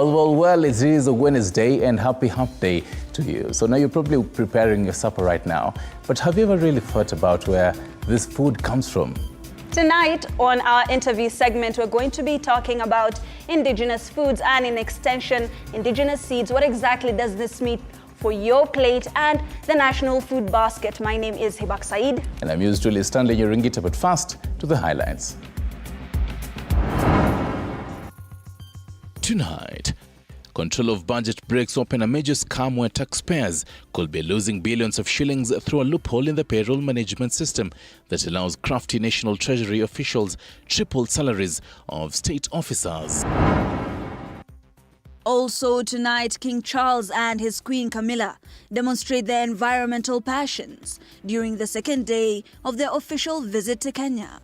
Well, it is a Wednesday and happy hump day to you. So now you're probably preparing your supper right now. But have you ever really thought about where this food comes from? Tonight on our interview segment, we're going to be talking about indigenous foods and, in extension, indigenous seeds. What exactly does this mean for your plate and the national food basket? My name is Hibak Said. And I'm yours truly, Stanley Nyoringita, but fast to the highlights. Tonight, control of budget breaks open a major scam where taxpayers could be losing billions of shillings through a loophole in the payroll management system that allows crafty National Treasury officials triple salaries of state officers. Also tonight, King Charles and his Queen Camilla demonstrate their environmental passions during the second day of their official visit to Kenya.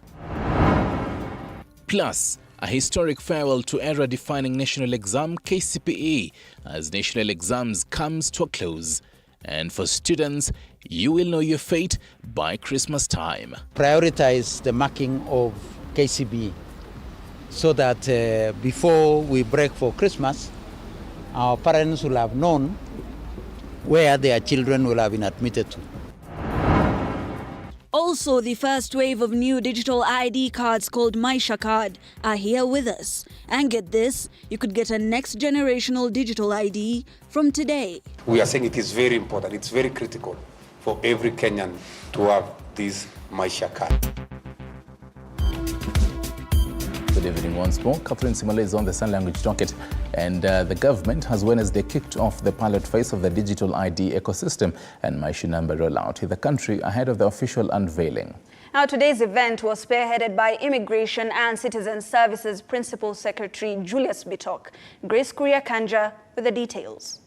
Plus, a historic farewell to era-defining national exam KCPE as national exams comes to a close. And for students, you will know your fate by Christmas time. Prioritize the marking of KCPE so that before we break for Christmas, our parents will have known where their children will have been admitted to. Also, the first wave of new digital ID cards called Maisha Card are here with us. And get this, you could get a next generational digital ID from today. We are saying it is very important, it's very critical for every Kenyan to have this Maisha Card. Good evening once more. Catherine Simale is on the sign language docket, and the government has Wednesday kicked off the pilot phase of the digital ID ecosystem and Maisha number rollout in the country ahead of the official unveiling. Now, today's event was spearheaded by Immigration and Citizen Services Principal Secretary Julius Bitok. Grace Kuria-Kanja with the details.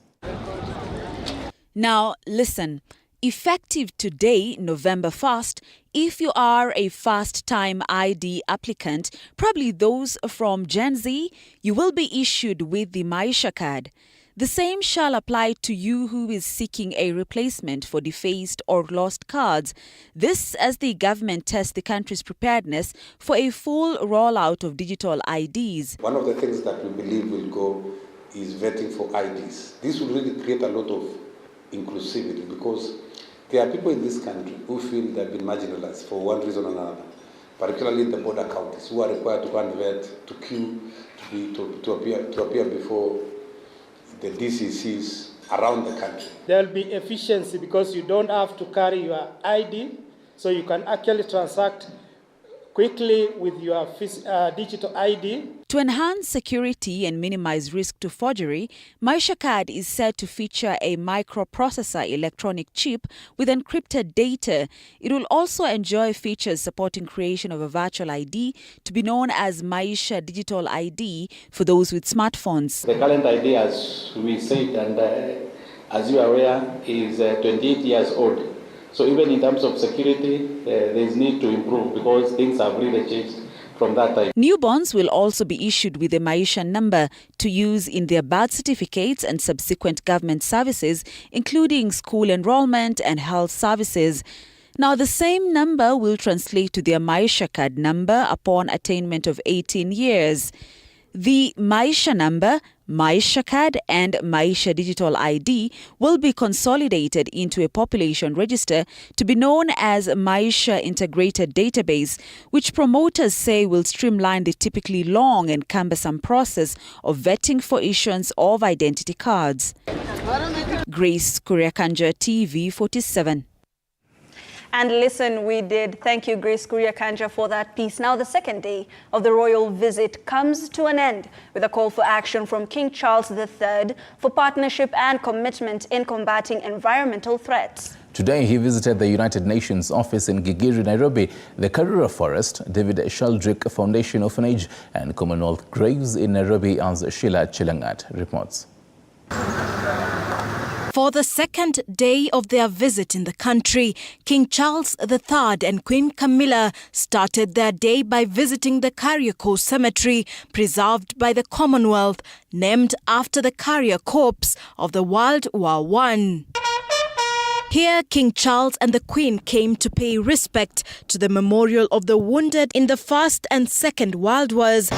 Now, listen. Effective today, November 1st, if you are a first-time ID applicant, probably those from Gen Z, you will be issued with the Maisha card. The same shall apply to you who is seeking a replacement for defaced or lost cards. This as the government tests the country's preparedness for a full rollout of digital IDs. One of the things that we believe will go is vetting for IDs. This will really create a lot of inclusivity because there are people in this country who feel they've been marginalized for one reason or another, particularly in the border counties, who are required to go and vet, to queue, to appear before the DCCs around the country. There will be efficiency because you don't have to carry your ID, so you can actually transact quickly with your digital ID. To enhance security and minimize risk to forgery, Maisha Card is said to feature a microprocessor electronic chip with encrypted data. It will also enjoy features supporting creation of a virtual ID to be known as Maisha Digital ID for those with smartphones. The current ID, as we said, and as you are aware, is 28 years old. So even in terms of security, there is need to improve because things have really changed from that time. Newborns will also be issued with a Maisha number to use in their birth certificates and subsequent government services, including school enrollment and health services. Now, the same number will translate to their Maisha card number upon attainment of 18 years. The Maisha number, Maisha card and Maisha digital ID will be consolidated into a population register to be known as Maisha Integrated Database, which promoters say will streamline the typically long and cumbersome process of vetting for issuance of identity cards. Grace Kuria-Kanja, TV 47. And listen, we did. Thank you, Grace Kuria-Kanja, for that piece. Now, the second day of the royal visit comes to an end with a call for action from King Charles III for partnership and commitment in combating environmental threats. Today, he visited the United Nations office in Gigiri, Nairobi, the Karura Forest, David Sheldrick Foundation Orphanage, and Commonwealth Graves in Nairobi, as Sheila Chilangat reports. For the second day of their visit in the country, King Charles III and Queen Camilla started their day by visiting the Kariakor Cemetery, preserved by the Commonwealth, named after the Carrier Corps of the World War I. Here, King Charles and the Queen came to pay respect to the memorial of the wounded in the First and Second World Wars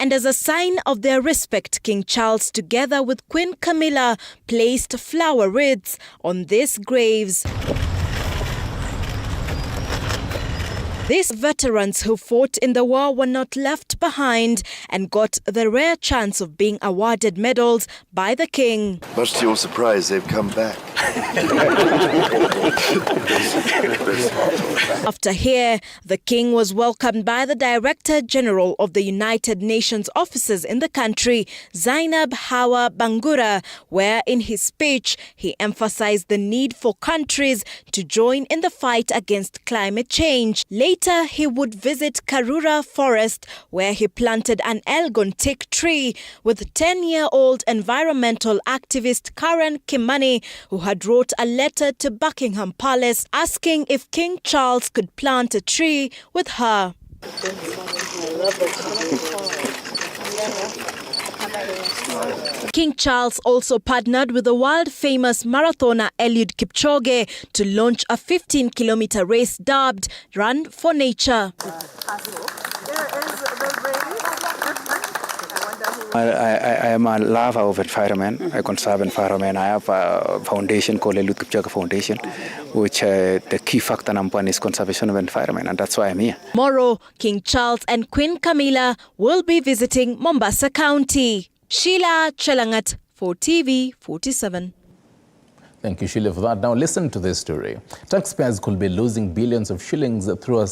And as a sign of their respect, King Charles, together with Queen Camilla, placed flower wreaths on these graves. These veterans who fought in the war were not left behind and got the rare chance of being awarded medals by the king. Much to your surprise, they've come back. After here, the king was welcomed by the Director General of the United Nations offices in the country, Zainab Hawa Bangura, where in his speech he emphasized the need for countries to join in the fight against climate change. Later, he would visit Karura Forest, where he planted an Elgon teak tree with 10-year-old environmental activist Karen Kimani, who had wrote a letter to Buckingham Palace asking if King Charles could plant a tree with her. King Charles also partnered with the world-famous marathoner Eliud Kipchoge to launch a 15-kilometer race dubbed Run for Nature. I am a lover of environment. I conserve environment. I have a foundation called Eliud Kipchoge Foundation, which the key factor number one is conservation of environment, and that's why I'm here. Tomorrow, King Charles and Queen Camilla will be visiting Mombasa County. Sheila Chelangat for TV 47. Thank you, Sheila, for that. Now listen to this story. Taxpayers could be losing billions of shillings through a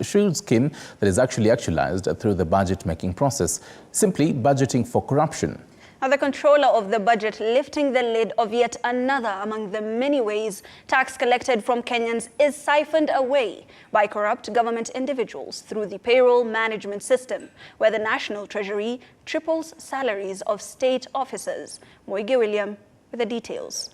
shield scheme that is actually actualized through the budget-making process, simply budgeting for corruption. Now, the controller of the budget lifting the lid of yet another among the many ways tax collected from Kenyans is siphoned away by corrupt government individuals through the payroll management system, where the National Treasury triples salaries of state officers. Moige William with the details.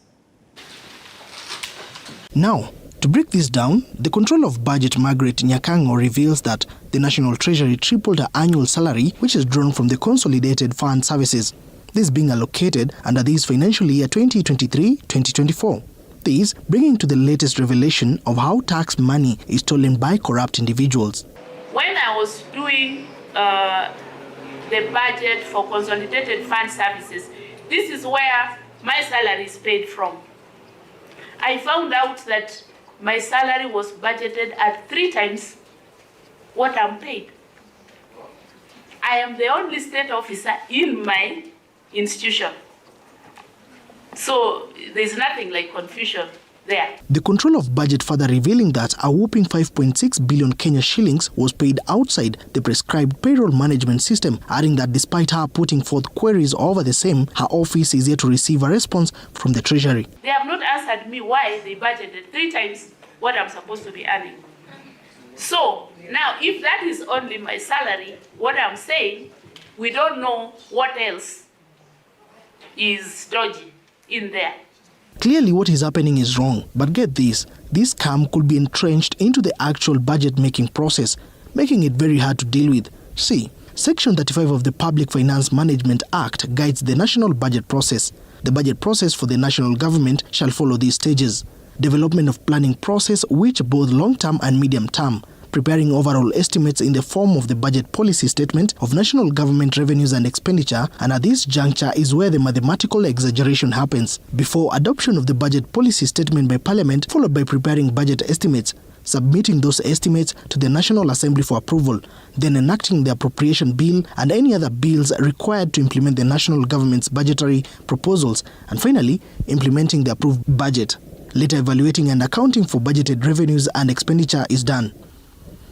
Now, to break this down, the Controller of Budget, Margaret Nyakango, reveals that the National Treasury tripled her annual salary, which is drawn from the Consolidated Fund Services. This being allocated under this financial year 2023-2024. This bringing to the latest revelation of how tax money is stolen by corrupt individuals. When I was doing the budget for Consolidated Fund Services, this is where my salary is paid from. I found out that my salary was budgeted at 3 times what I'm paid. I am the only state officer in my institution. So there's nothing like confusion there. The Controller of Budget further revealing that a whopping 5.6 billion Kenya shillings was paid outside the prescribed payroll management system, adding that despite her putting forth queries over the same, her office is yet to receive a response from the Treasury. They have not answered me why they budgeted 3 times what I'm supposed to be earning. So now, if that is only my salary, what I'm saying, we don't know what else is dodgy in there. Clearly what is happening is wrong, but get this scam could be entrenched into the actual budget-making process, making it very hard to deal with. See, Section 35 of the Public Finance Management Act guides the national budget process. The budget process for the national government shall follow these stages. Development of planning process, which both long-term and medium-term. Preparing overall estimates in the form of the budget policy statement of national government revenues and expenditure, and at this juncture is where the mathematical exaggeration happens, before adoption of the budget policy statement by Parliament, followed by preparing budget estimates, submitting those estimates to the National Assembly for approval, then enacting the appropriation bill and any other bills required to implement the national government's budgetary proposals, and finally implementing the approved budget. Later, evaluating and accounting for budgeted revenues and expenditure is done.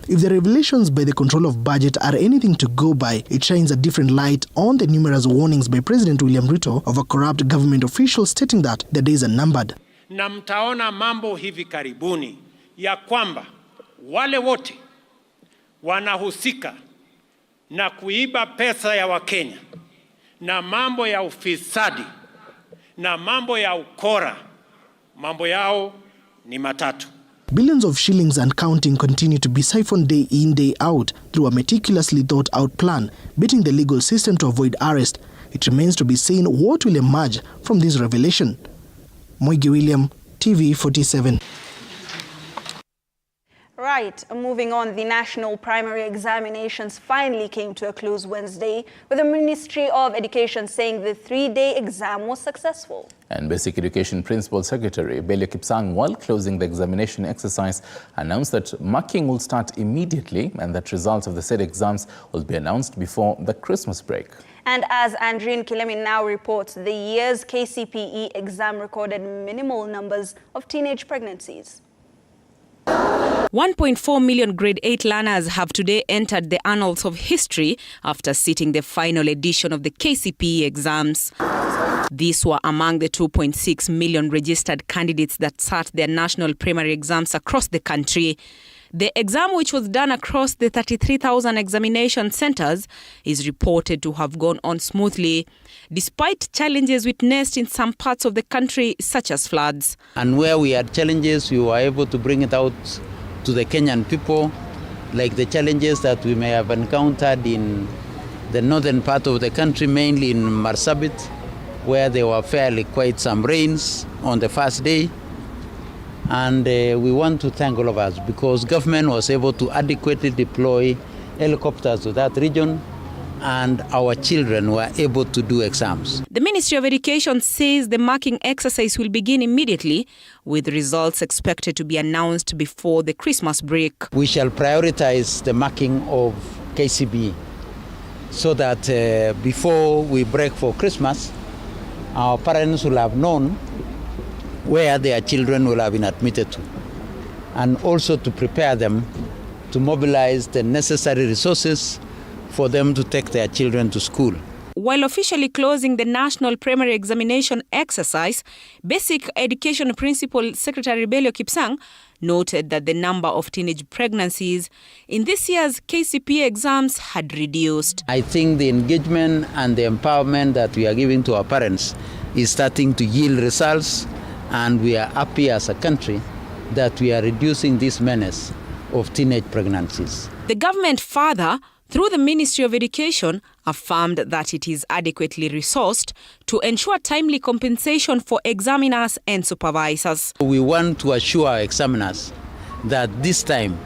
If the revelations by the Controller of Budget are anything to go by, it shines a different light on the numerous warnings by President William Ruto of a corrupt government official stating that the days are numbered. Na mtaona mambo hivi karibuni ya kwamba wale wote wanahusika na kuiba pesa ya Wakenya na mambo ya ufisadi na mambo ya ukora, mambo yao ni matatu. Billions of shillings and counting continue to be siphoned day in, day out through a meticulously thought out plan, beating the legal system to avoid arrest. It remains to be seen what will emerge from this revelation. Moige William, TV 47. Right, moving on, the national primary examinations finally came to a close Wednesday, with the Ministry of Education saying the 3-day exam was successful. And Basic Education Principal Secretary Bello Kipsang, while closing the examination exercise, announced that marking will start immediately and that results of the said exams will be announced before the Christmas break. And as Andrine Kilemi now reports, the year's KCPE exam recorded minimal numbers of teenage pregnancies. 1.4 million grade 8 learners have today entered the annals of history after sitting the final edition of the KCPE exams. These were among the 2.6 million registered candidates that sat their national primary exams across the country. The exam, which was done across the 33,000 examination centers, is reported to have gone on smoothly, despite challenges witnessed in some parts of the country, such as floods. And where we had challenges, we were able to bring it out to the Kenyan people, like the challenges that we may have encountered in the northern part of the country, mainly in Marsabit, where there were fairly quite some rains on the first day. And we want to thank all of us because government was able to adequately deploy helicopters to that region and our children were able to do exams. The Ministry of Education says the marking exercise will begin immediately, with results expected to be announced before the Christmas break. We shall prioritize the marking of KCB so that before we break for Christmas, our parents will have known where their children will have been admitted to, and also to prepare them to mobilize the necessary resources for them to take their children to school. While officially closing the national primary examination exercise, Basic Education Principal Secretary Bello Kipsang noted that the number of teenage pregnancies in this year's KCPE exams had reduced. I think the engagement and the empowerment that we are giving to our parents is starting to yield results, and we are happy as a country that we are reducing this menace of teenage pregnancies. The government further, through the Ministry of Education, affirmed that it is adequately resourced to ensure timely compensation for examiners and supervisors. We want to assure our examiners that this time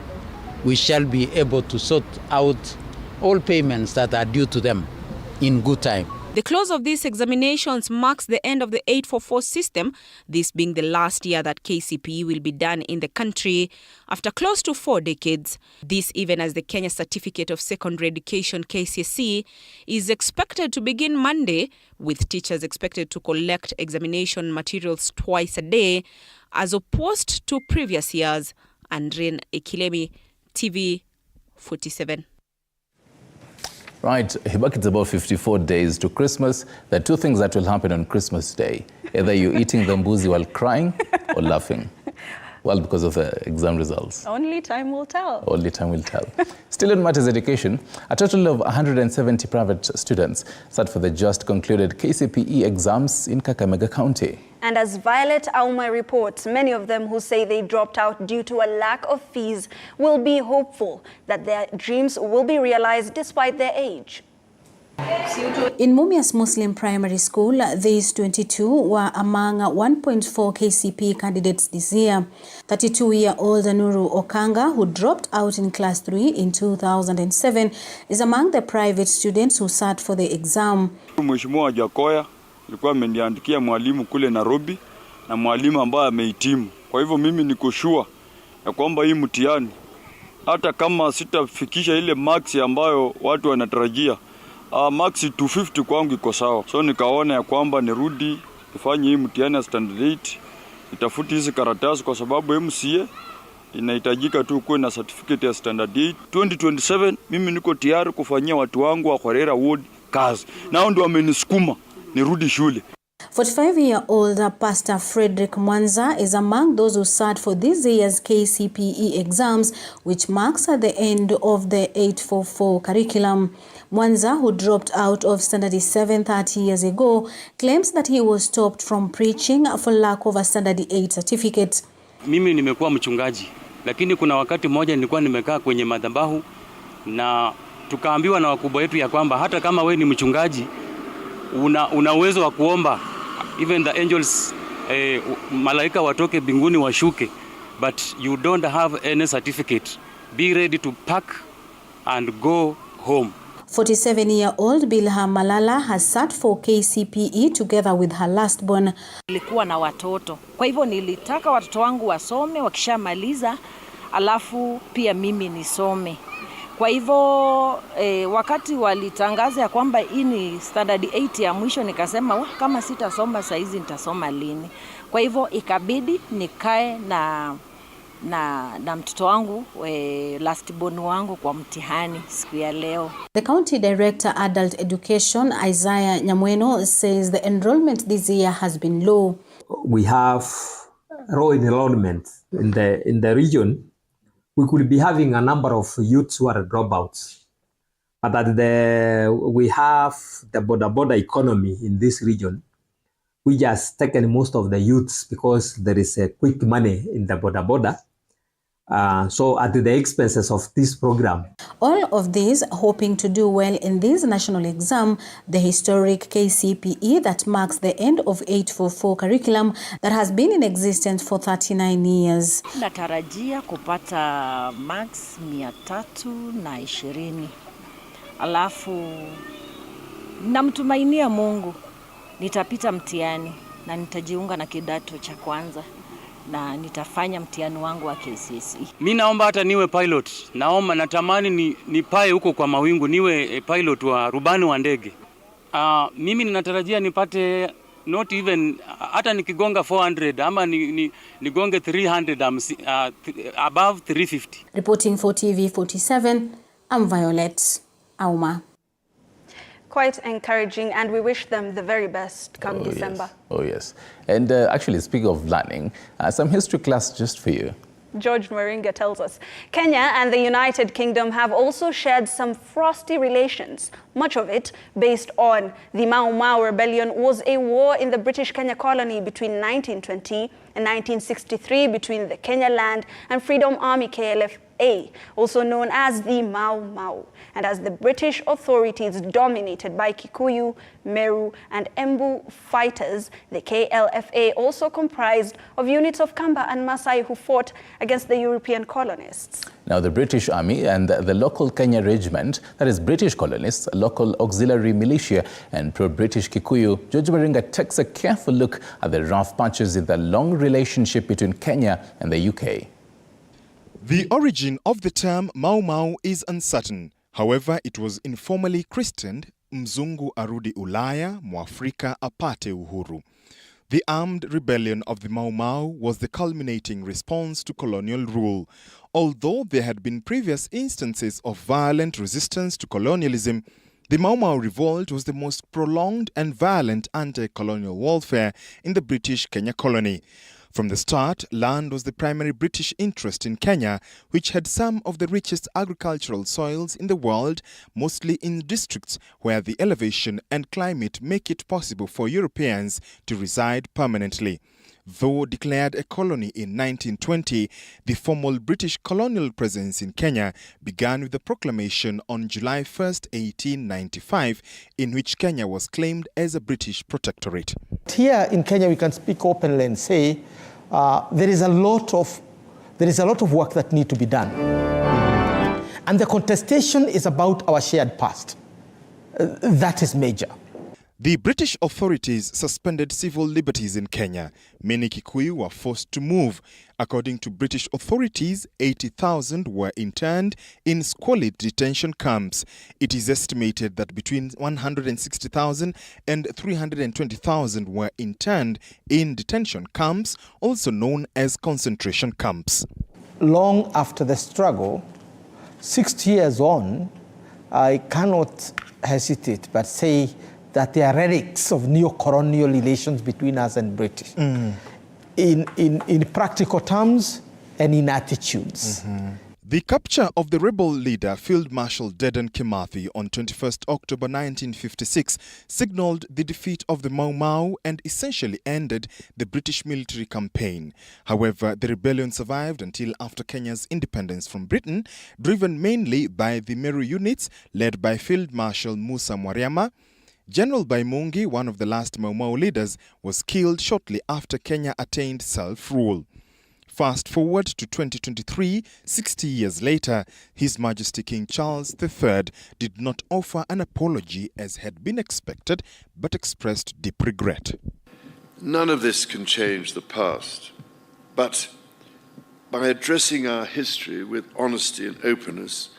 we shall be able to sort out all payments that are due to them in good time. The close of these examinations marks the end of the 844 system, this being the last year that KCPE will be done in the country after close to 4 decades. This even as the Kenya Certificate of Secondary Education KCSE is expected to begin Monday, with teachers expected to collect examination materials twice a day, as opposed to previous years. Andrine Kilemi, TV 47. Right, Hibak, it's about 54 days to Christmas. There are two things that will happen on Christmas Day. Either you're eating the mbuzi while crying or laughing. Well, because of the exam results. Only time will tell. Only time will tell. Still in matters education, a total of 170 private students sat for the just concluded KCPE exams in Kakamega County. And as Violet Auma reports, many of them who say they dropped out due to a lack of fees will be hopeful that their dreams will be realized despite their age. In Mumias Muslim Primary School, these 22 were among 1.4 KCPE candidates this year. 32-year-old Nuru Okanga, who dropped out in Class 3 in 2007, is among the private students who sat for the exam. Mheshimiwa Jakoya alikuwa ameniandikia mwalimu kule Nairobi na mwalimu ambaye amehitimu. Kwa hivyo mimi niko sure ya kwamba hii mtihani hata kama sitafikisha ile marks ambayo watu wanatarajia, marks 250 kwangu iko sawa. So nikaona ya kwamba nirudi nifanye hii mtihani ya standard 8, nitafuti hizi karatasi kwa sababu MCA inahitajika tu kuwe na certificate ya standard 8. 2027 mimi niko tayari kufanyia watu wangu wa Kwarera Ward kazi. Nao ndio wamenisukuma nirudi shule. 45-year-old Pastor Frederick Mwanza is among those who sat for this year's KCPE exams, which marks at the end of the 844 curriculum. Mwanza, who dropped out of Standard 7 30 years ago, claims that he was stopped from preaching for lack of a Standard 8 certificate. Mimi nimekuwa mchungaji, lakini kuna wakati mmoja nilikuwa nimekaa kwenye madhabahu na tukaambiwa na wakubwa wetu ya kwamba hata kama we ni mchungaji una uwezo wa kuomba even the angels malaika watoke mbinguni washuke but you don't have any certificate, be ready to pack and go home. 47-year-old Bilha Malala has sat for KCPE together with her last-born. Nilikuwa na watoto. Kwa hivyo nilitaka watoto wangu wasome, wakishamaliza alafu pia mimi nisome. Kwa hivyo wakati walitangaza ya kwamba hii ni standard 8 ya mwisho, nikasema kama sitasoma saizi nitasoma lini. Kwa hivyo ikabidi nikae na mtoto wangu last born wangu kwa mtihani siku ya leo. The County Director Adult Education, Isaiah Nyamweno, says the enrollment this year has been low. We have low enrollment in the region. We could be having a number of youths who are dropouts. But we have the border economy in this region. We just taken most of the youths because there is a quick money in the border. So at the expenses of this program. All of these hoping to do well in this national exam, the historic KCPE that marks the end of 844 curriculum that has been in existence for 39 years. Natarajia kupata max 320. Alafu namtumainia Mungu nitapita mtihani na nitajiunga na kidato cha kwanza na nitafanya mtihani wangu wa KCSE. Mimi naomba hata niwe pilot. Natamani nipae huko kwa mawingu, niwe pilot wa rubani wa ndege. Mimi ninatarajia nipate not even hata nikigonga 400 ama nigonge 300 above 350. Reporting for TV47, I'm Violet Auma. Quite encouraging, and we wish them the very best come December. Yes. Oh, yes. And actually, speaking of learning, some history class just for you. George Moringa tells us. Kenya and the United Kingdom have also shared some frosty relations. Much of it based on the Mau Mau rebellion was a war in the British Kenya colony between 1920 and 1963 between the Kenya Land and Freedom Army KLFA, also known as the Mau Mau. And as the British authorities dominated by Kikuyu, Meru and Embu fighters, the KLFA also comprised of units of Kamba and Maasai who fought against the European colonists. Now, the British Army and the local Kenya regiment, that is British colonists, local auxiliary militia and pro-British Kikuyu, George Moringa takes a careful look at the rough patches in the long relationship between Kenya and the UK. The origin of the term Mau Mau is uncertain. However, it was informally christened Mzungu arudi Ulaya, Mwafrika apate uhuru. The armed rebellion of the Mau Mau was the culminating response to colonial rule. Although there had been previous instances of violent resistance to colonialism, the Mau Mau revolt was the most prolonged and violent anti-colonial warfare in the British Kenya colony. From the start, land was the primary British interest in Kenya, which had some of the richest agricultural soils in the world, mostly in districts where the elevation and climate make it possible for Europeans to reside permanently. Though declared a colony in 1920, the formal British colonial presence in Kenya began with the proclamation on July 1st, 1895, in which Kenya was claimed as a British protectorate. Here in Kenya, we can speak openly and say there is a lot of work that needs to be done. And the contestation is about our shared past. That is major. The British authorities suspended civil liberties in Kenya. Many Kikuyu were forced to move. According to British authorities, 80,000 were interned in squalid detention camps. It is estimated that between 160,000 and 320,000 were interned in detention camps, also known as concentration camps. Long after the struggle, 60 years on, I cannot hesitate but say that there are relics of neo-colonial relations between us and British, in practical terms and in attitudes. The capture of the rebel leader, Field Marshal Dedan Kimathi, on 21st October 1956 signaled the defeat of the Mau Mau and essentially ended the British military campaign. However, the rebellion survived until after Kenya's independence from Britain, driven mainly by the Meru units led by Field Marshal Musa Mwariama. General Baimungi, one of the last Mau Mau leaders, was killed shortly after Kenya attained self-rule. Fast forward to 2023, 60 years later, His Majesty King Charles III did not offer an apology as had been expected, but expressed deep regret. None of this can change the past, but by addressing our history with honesty and openness,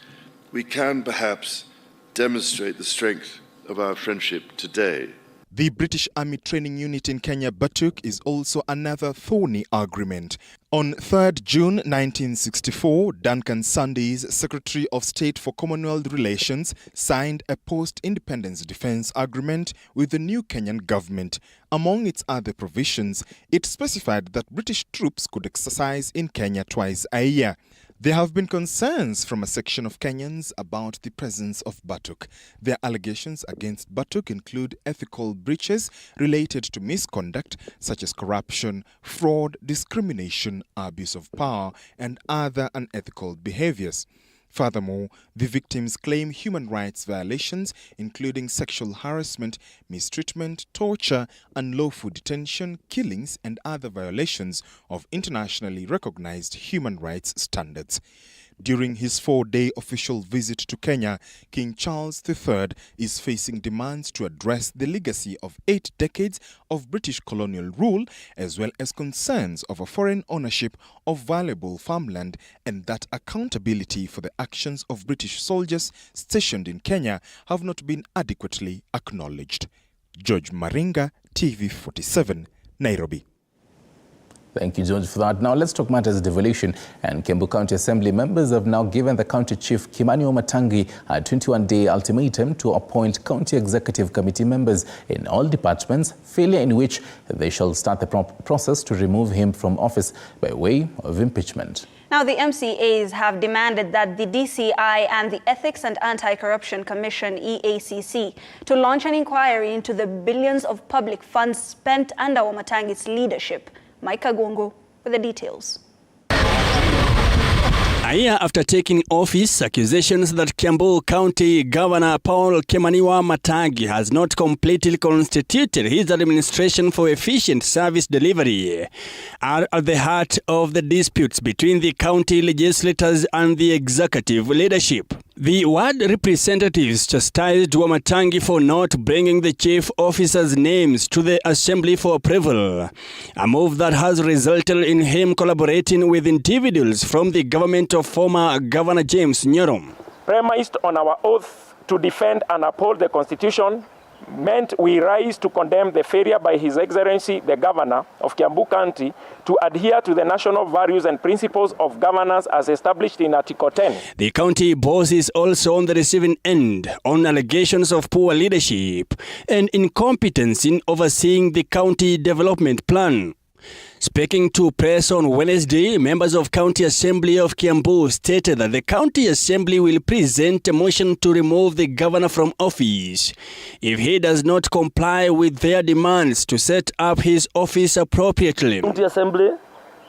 we can perhaps demonstrate the strength of our friendship today. The British Army Training Unit in Kenya, BATUK, is also another thorny argument. On 3rd June 1964, Duncan Sunday's Secretary of State for Commonwealth Relations signed a post-independence defense agreement with the new Kenyan government. Among its other provisions, it specified that British troops could exercise in Kenya twice a year. There have been concerns from a section of Kenyans about the presence of BATUK. Their allegations against BATUK include ethical breaches related to misconduct such as corruption, fraud, discrimination, abuse of power, and other unethical behaviors. Furthermore, the victims claim human rights violations, including sexual harassment, mistreatment, torture, unlawful detention, killings, and other violations of internationally recognized human rights standards. During his 4-day official visit to Kenya, King Charles III is facing demands to address the legacy of 8 decades of British colonial rule, as well as concerns over foreign ownership of valuable farmland and that accountability for the actions of British soldiers stationed in Kenya have not been adequately acknowledged. George Maringa, TV47, Nairobi. Thank you, George, for that. Now let's talk matters devolution. And Kiambu County Assembly members have now given the County Chief Kimani Wamatangi a 21-day ultimatum to appoint County Executive Committee members in all departments, failure in which they shall start the process to remove him from office by way of impeachment. Now, the MCAs have demanded that the DCI and the Ethics and Anti-Corruption Commission, EACC, to launch an inquiry into the billions of public funds spent under Wamatangi's leadership. Micah Gongo with the details. A year after taking office, accusations that Kiambu County Governor Paul Kimani Wamatangi has not completely constituted his administration for efficient service delivery are at the heart of the disputes between the county legislators and the executive leadership. The ward representatives chastised Wamatangi for not bringing the chief officers' names to the assembly for approval, a move that has resulted in him collaborating with individuals from the government of former Governor James Nyoro. Premised on our oath to defend and uphold the Constitution, meant we rise to condemn the failure by His Excellency the Governor of Kiambu County to adhere to the national values and principles of governance as established in Article 10. The county boss is also on the receiving end on allegations of poor leadership and incompetence in overseeing the county development plan. Speaking to press on Wednesday, members of County Assembly of Kiambu stated that the County Assembly will present a motion to remove the governor from office if he does not comply with their demands to set up his office appropriately. County Assembly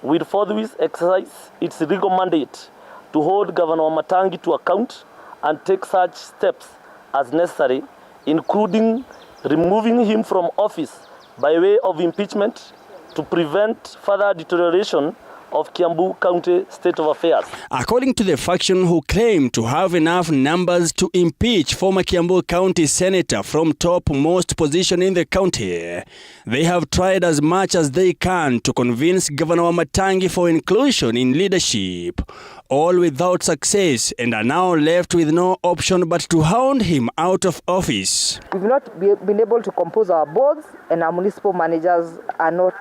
will forthwith exercise its legal mandate to hold Governor Wamatangi to account and take such steps as necessary, including removing him from office by way of impeachment, to prevent further deterioration of Kiambu County state of affairs. According to the faction who claim to have enough numbers to impeach former Kiambu County Senator from topmost position in the county, they have tried as much as they can to convince Governor Wamatangi for inclusion in leadership, all without success, and are now left with no option but to hound him out of office. We've not been able to compose our boards, and our municipal managers are not,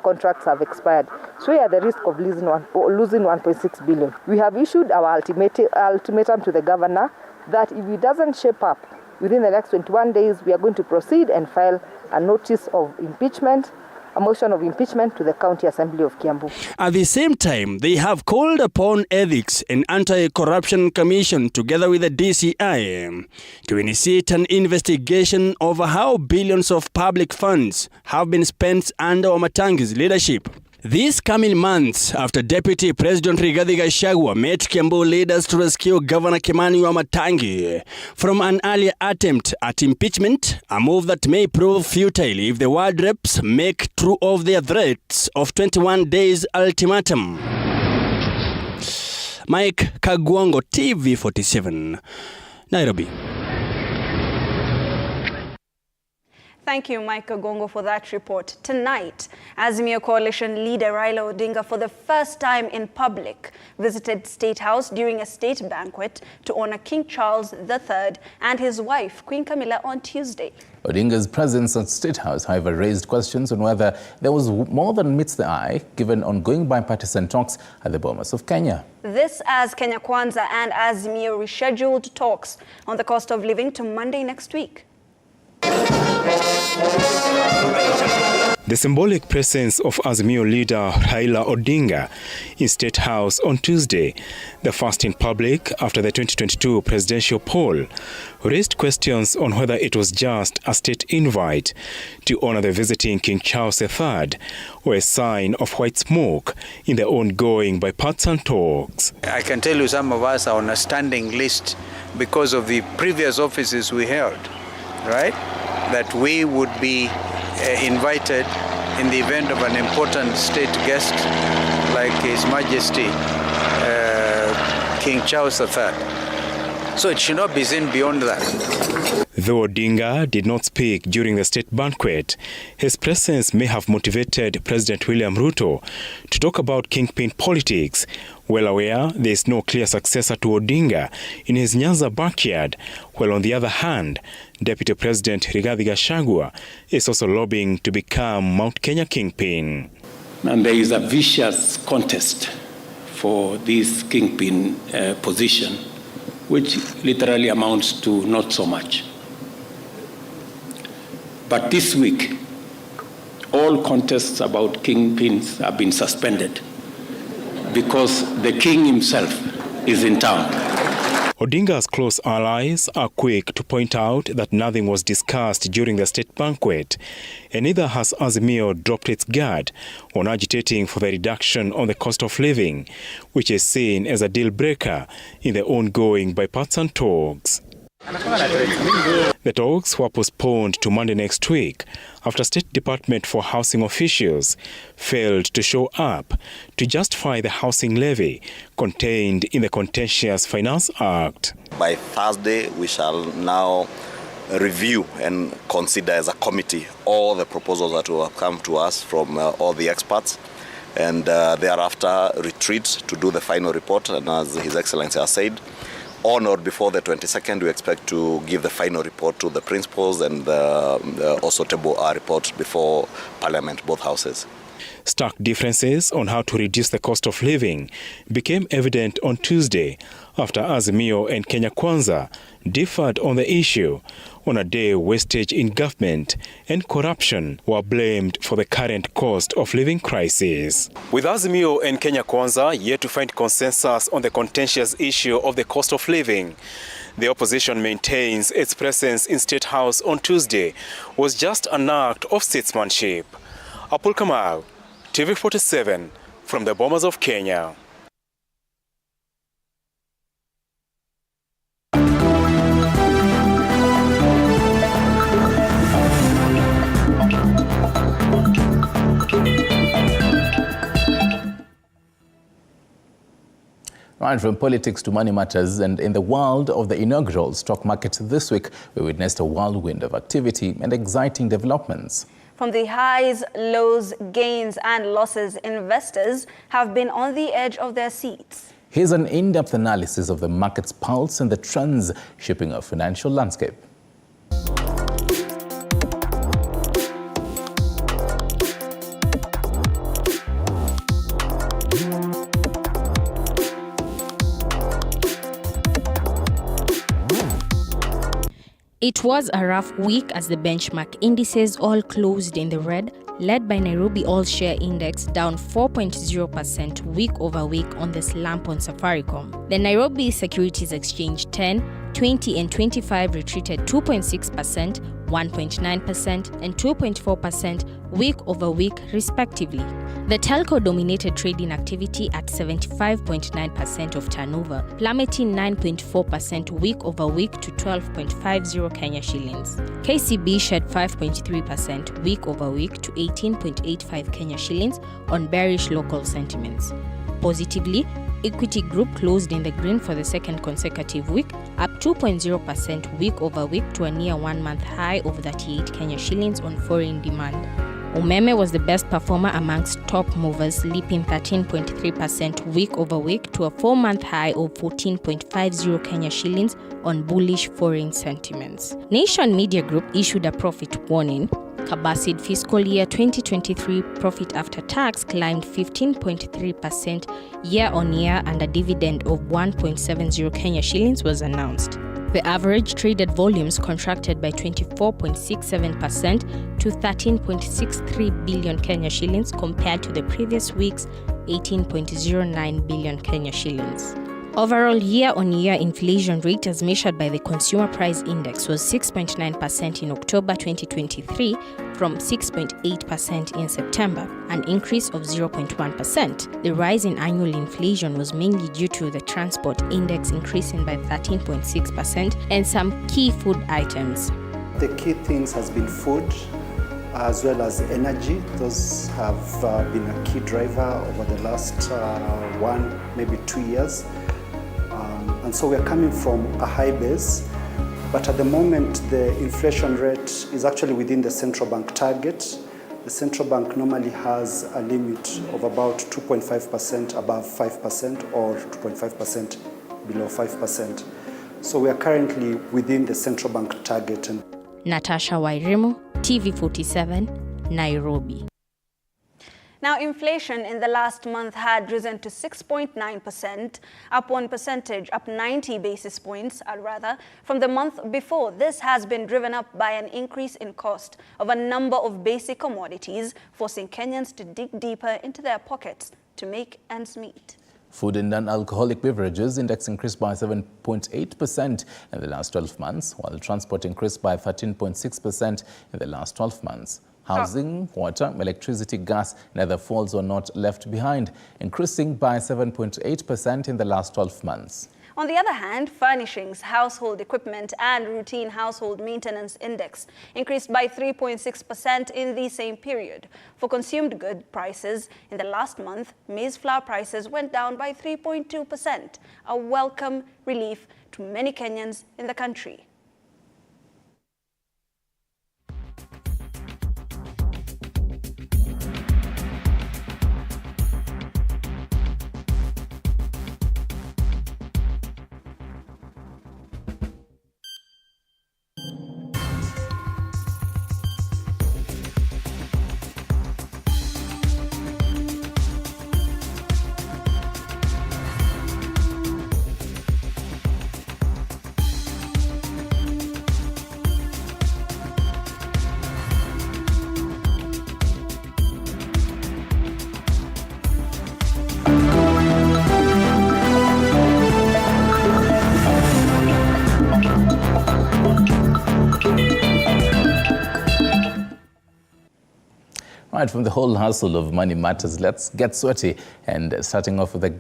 contracts have expired. So we are at the risk of losing 1.6 billion. We have issued our ultimatum to the governor that if he doesn't shape up within the next 21 days, we are going to proceed and file a notice of impeachment, a motion of impeachment to the County Assembly of Kiambu. At the same time, they have called upon Ethics and Anti-Corruption Commission together with the DCI to initiate an investigation over how billions of public funds have been spent under Wamatangi's leadership. This coming month, after Deputy President Rigathi Gachagua met Kiambu leaders to rescue Governor Kimani Wamatangi from an earlier attempt at impeachment, a move that may prove futile if the ward reps make true of their threats of 21 days ultimatum. Mike Kagwango, TV47, Nairobi. Thank you, Mike Gongo, for that report. Tonight, Azimio Coalition leader Raila Odinga, for the first time in public, visited State House during a state banquet to honor King Charles III and his wife, Queen Camilla, on Tuesday. Odinga's presence at State House, however, raised questions on whether there was more than meets the eye, given ongoing bipartisan talks at the Bomas of Kenya. This as Kenya Kwanza and Azimio rescheduled talks on the cost of living to Monday next week. The symbolic presence of Azimio leader Raila Odinga in State House on Tuesday, the first in public after the 2022 presidential poll, raised questions on whether it was just a state invite to honor the visiting King Charles III or a sign of white smoke in the ongoing bipartisan talks. I can tell you some of us are on a standing list because of the previous offices we held, right? That we would be invited in the event of an important state guest like His Majesty King Charles III. So it should not be seen beyond that. Though Odinga did not speak during the state banquet, his presence may have motivated President William Ruto to talk about kingpin politics, well aware there is no clear successor to Odinga in his Nyanza backyard, while on the other hand, Deputy President Rigathi Gachagua is also lobbying to become Mount Kenya kingpin. And there is a vicious contest for this kingpin position, which literally amounts to not so much. But this week, all contests about kingpins have been suspended because the king himself is in town. Odinga's close allies are quick to point out that nothing was discussed during the state banquet, and neither has Azimio dropped its guard on agitating for the reduction on the cost of living, which is seen as a deal breaker in the ongoing bipartisan talks. The talks were postponed to Monday next week after State Department for Housing officials failed to show up to justify the housing levy contained in the contentious Finance Act. By Thursday, we shall now review and consider as a committee all the proposals that will come to us from all the experts, and thereafter retreat to do the final report. And as His Excellency has said, on or before the 22nd, we expect to give the final report to the principals and also table our report before Parliament, both houses. Stark differences on how to reduce the cost of living became evident on Tuesday after Azimio and Kenya Kwanza differed on the issue on a day wastage in government and corruption were blamed for the current cost of living crisis. With Azimio and Kenya Kwanza yet to find consensus on the contentious issue of the cost of living, the opposition maintains its presence in State House on Tuesday was just an act of statesmanship. Apul Kamau, TV47 from the Bomas of Kenya. Right, from politics to money matters, and in the world of the inaugural stock market this week, we witnessed a whirlwind of activity and exciting developments. From the highs, lows, gains and losses, investors have been on the edge of their seats. Here's an in-depth analysis of the market's pulse and the trends shaping our financial landscape. It was a rough week as the benchmark indices all closed in the red, led by Nairobi All-Share Index down 4.0% week over week on the slump on Safaricom. The Nairobi Securities Exchange 10, 20 and 25 retreated 2.6%, 1.9% and 2.4% week-over-week respectively. The telco-dominated trading activity at 75.9% of turnover, plummeting 9.4% week-over-week to 12.50 Kenya shillings. KCB shed 5.3% week-over-week to 18.85 Kenya shillings on bearish local sentiments. Positively, Equity Group closed in the green for the second consecutive week, up 2.0% week-over-week to a near one-month high of 38 Kenya shillings on foreign demand. Umeme was the best performer amongst top movers, leaping 13.3% week-over-week to a 4-month high of 14.50 Kenya shillings on bullish foreign sentiments. Nation Media Group issued a profit warning. Kabasi's fiscal year 2023 profit after tax climbed 15.3% year-on-year, and a dividend of 1.70 Kenya shillings was announced. The average traded volumes contracted by 24.67% to 13.63 billion Kenya shillings compared to the previous week's 18.09 billion Kenya shillings. Overall year-on-year inflation rate as measured by the Consumer Price Index was 6.9% in October 2023 from 6.8% in September, an increase of 0.1%. The rise in annual inflation was mainly due to the Transport Index increasing by 13.6% and some key food items. The key things has been food as well as energy. Those have been a key driver over the last 1, maybe 2 years. And so we are coming from a high base, but at the moment the inflation rate is actually within the central bank target. The central bank normally has a limit of about 2.5% above 5% or 2.5% below 5%. So we are currently within the central bank target. Natasha Wairimu, TV47, Nairobi. Now, inflation in the last month had risen to 6.9%, up 1%, up 90 basis points, from the month before. This has been driven up by an increase in cost of a number of basic commodities, forcing Kenyans to dig deeper into their pockets to make ends meet. Food and non-alcoholic beverages index increased by 7.8% in the last 12 months, while transport increased by 13.6% in the last 12 months. Housing, water, electricity, gas, and other falls were not left behind, increasing by 7.8% in the last 12 months. On the other hand, furnishings, household equipment, and routine household maintenance index increased by 3.6% in the same period. For consumed goods prices, in the last month, maize flour prices went down by 3.2%, a welcome relief to many Kenyans in the country. Right, from the whole hustle of money matters, let's get sweaty. And starting off with the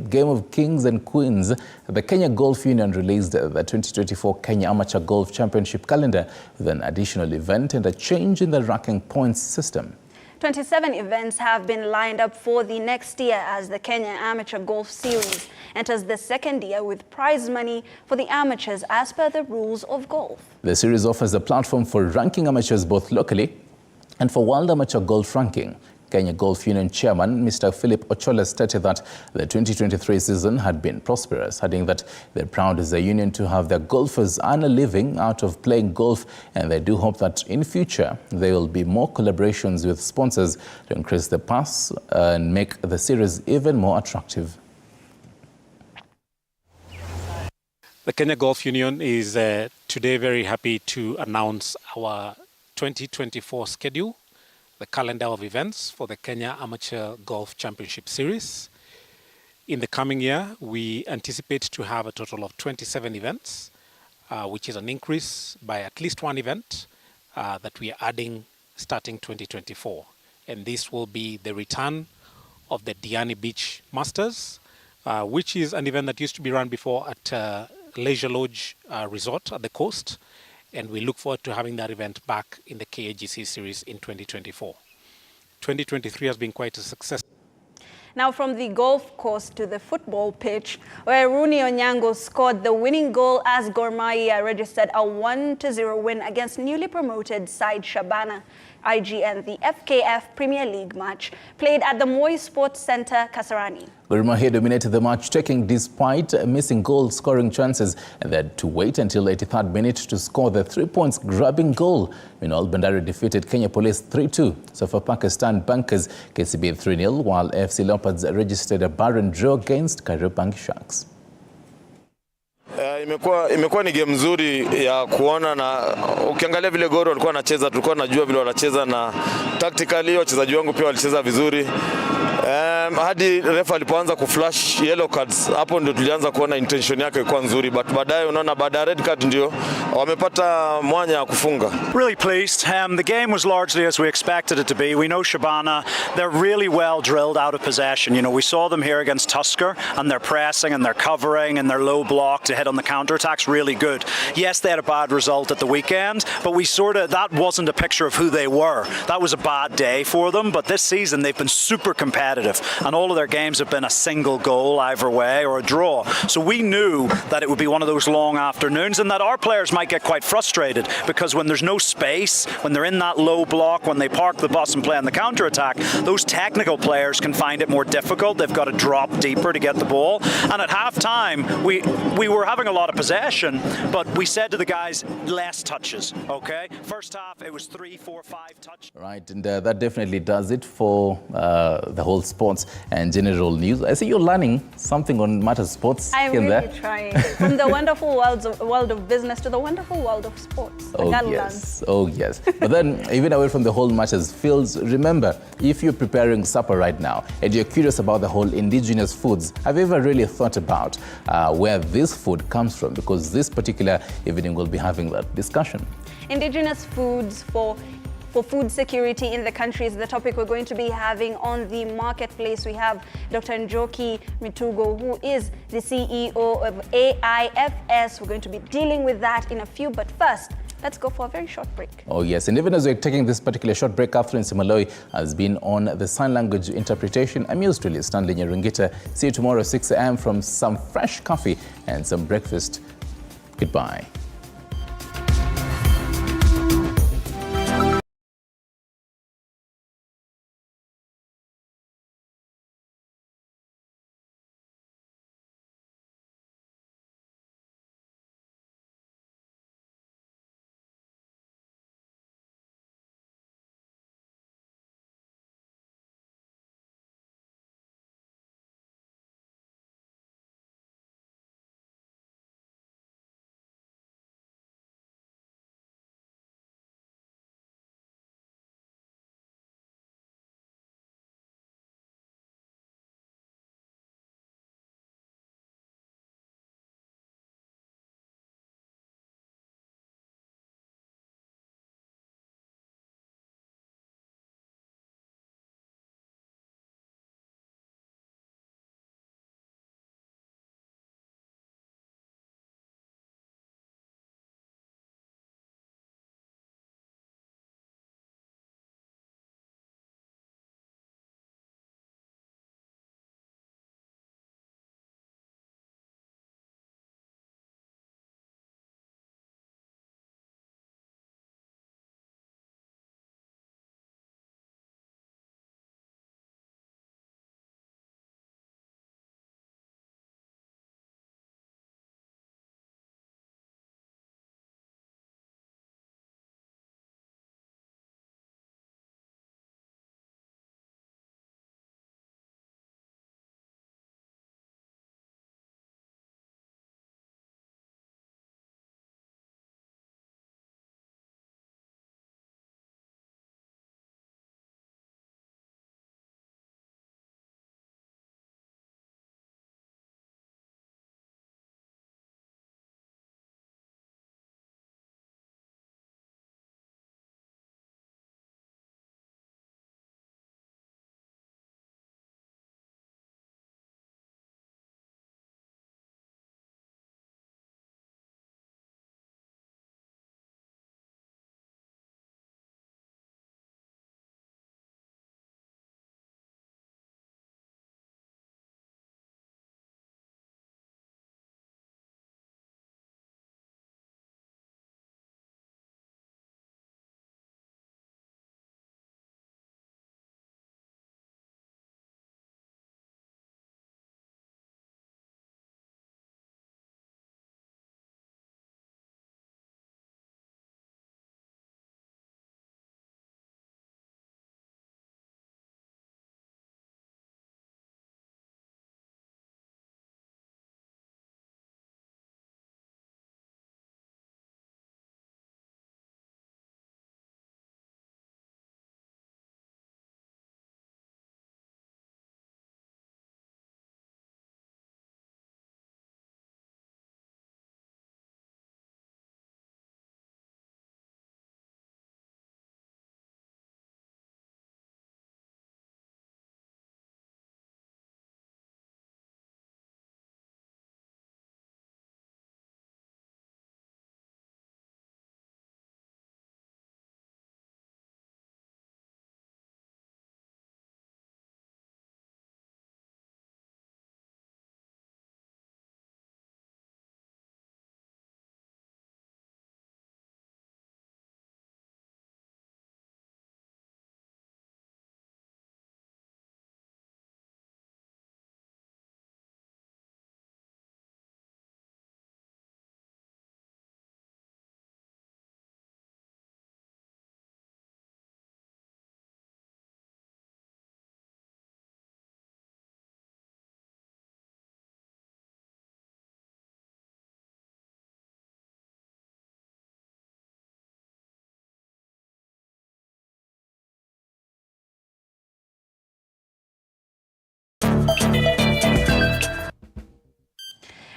game of kings and queens, the Kenya Golf Union released the 2024 Kenya Amateur Golf Championship calendar with an additional event and a change in the ranking points system. 27 events have been lined up for the next year as the Kenya Amateur Golf Series enters the second year with prize money for the amateurs as per the rules of golf. The series offers a platform for ranking amateurs both locally and for World Amateur Golf Ranking. Kenya Golf Union Chairman Mr. Philip Ochola stated that the 2023 season had been prosperous, adding that they're proud as a union to have their golfers earn a living out of playing golf, and they do hope that in future there will be more collaborations with sponsors to increase the purse and make the series even more attractive. The Kenya Golf Union is today very happy to announce our 2024 schedule, the calendar of events for the Kenya Amateur Golf Championship Series. In the coming year, we anticipate to have a total of 27 events which is an increase by at least one event that we are adding starting 2024. And this will be the return of the Diani Beach Masters, which is an event that used to be run before at Leisure Lodge Resort at the coast. And we look forward to having that event back in the KAGC series in 2024. 2023 has been quite a success. Now from the golf course to the football pitch, where Rooney Onyango scored the winning goal as Gor Mahia registered a 1-0 win against newly promoted side Shabana. IGN, the FKF Premier League match, played at the Moi Sports Centre, Kasarani. Gor Mahia dominated the match, taking despite missing goal-scoring chances, and they had to wait until 83rd minute to score the 3 points grabbing goal. Meanwhile, Bandari defeated Kenya Police 3-2. Sofapaka stand Bankers KCB 3-0, while FC Leopards registered a barren draw against Kariobangi Sharks. Imekuwa ni game nzuri ya kuona, na ukiangalia vile Gor walikuwa wanacheza, tulikuwa tunajua vile wanacheza, na tactically wachezaji wangu pia walicheza vizuri. Hadi refa alipoanza kuflash yellow cards, hapo ndio tulianza kuona intention yake ilikuwa nzuri, but baadaye unaona baada ya red card ndio wamepata mwanya ya kufunga. Really pleased. The game was largely as we expected it to be. We know Shabana, they're really well drilled out of possession. You know, we saw them here against Tusker, and they're pressing and they're covering and they're low block to hit on the counter-attacks really good. Yes, they had a bad result at the weekend, but that wasn't a picture of who they were. That was a bad day for them, but this season they've been super competitive, and all of their games have been a single goal either way or a draw. So we knew that it would be one of those long afternoons, and that our players might get quite frustrated, because when there's no space, when they're in that low block, when they park the bus and play on the counter-attack, those technical players can find it more difficult. They've got to drop deeper to get the ball. And at half-time, we were having a lot of possession, but we said to the guys, less touches, okay? First half, it was 3, 4, 5 touches. Right, and that definitely does it for the whole sports and general news. I see you're learning something on matters sports. I'm really trying. From the wonderful world of business to the wonderful world of sports. Oh yes, oh yes. But then, even away from the whole matters fields, remember, if you're preparing supper right now and you're curious about the whole indigenous foods, have you ever really thought about where this food comes from? Because this particular evening we'll be having that discussion. Indigenous foods for food security in the country is the topic we're going to be having on the marketplace. We have Dr. Njoki Mitugo, who is the CEO of AIFS. We're going to be dealing with that in a few, but first, let's go for a very short break. Oh yes, and even as we're taking this particular short break, Catherine Simaloi has been on the sign language interpretation. I'm yours truly, Stanley Nyarungita. See you tomorrow 6 a.m. from some fresh coffee and some breakfast. Goodbye.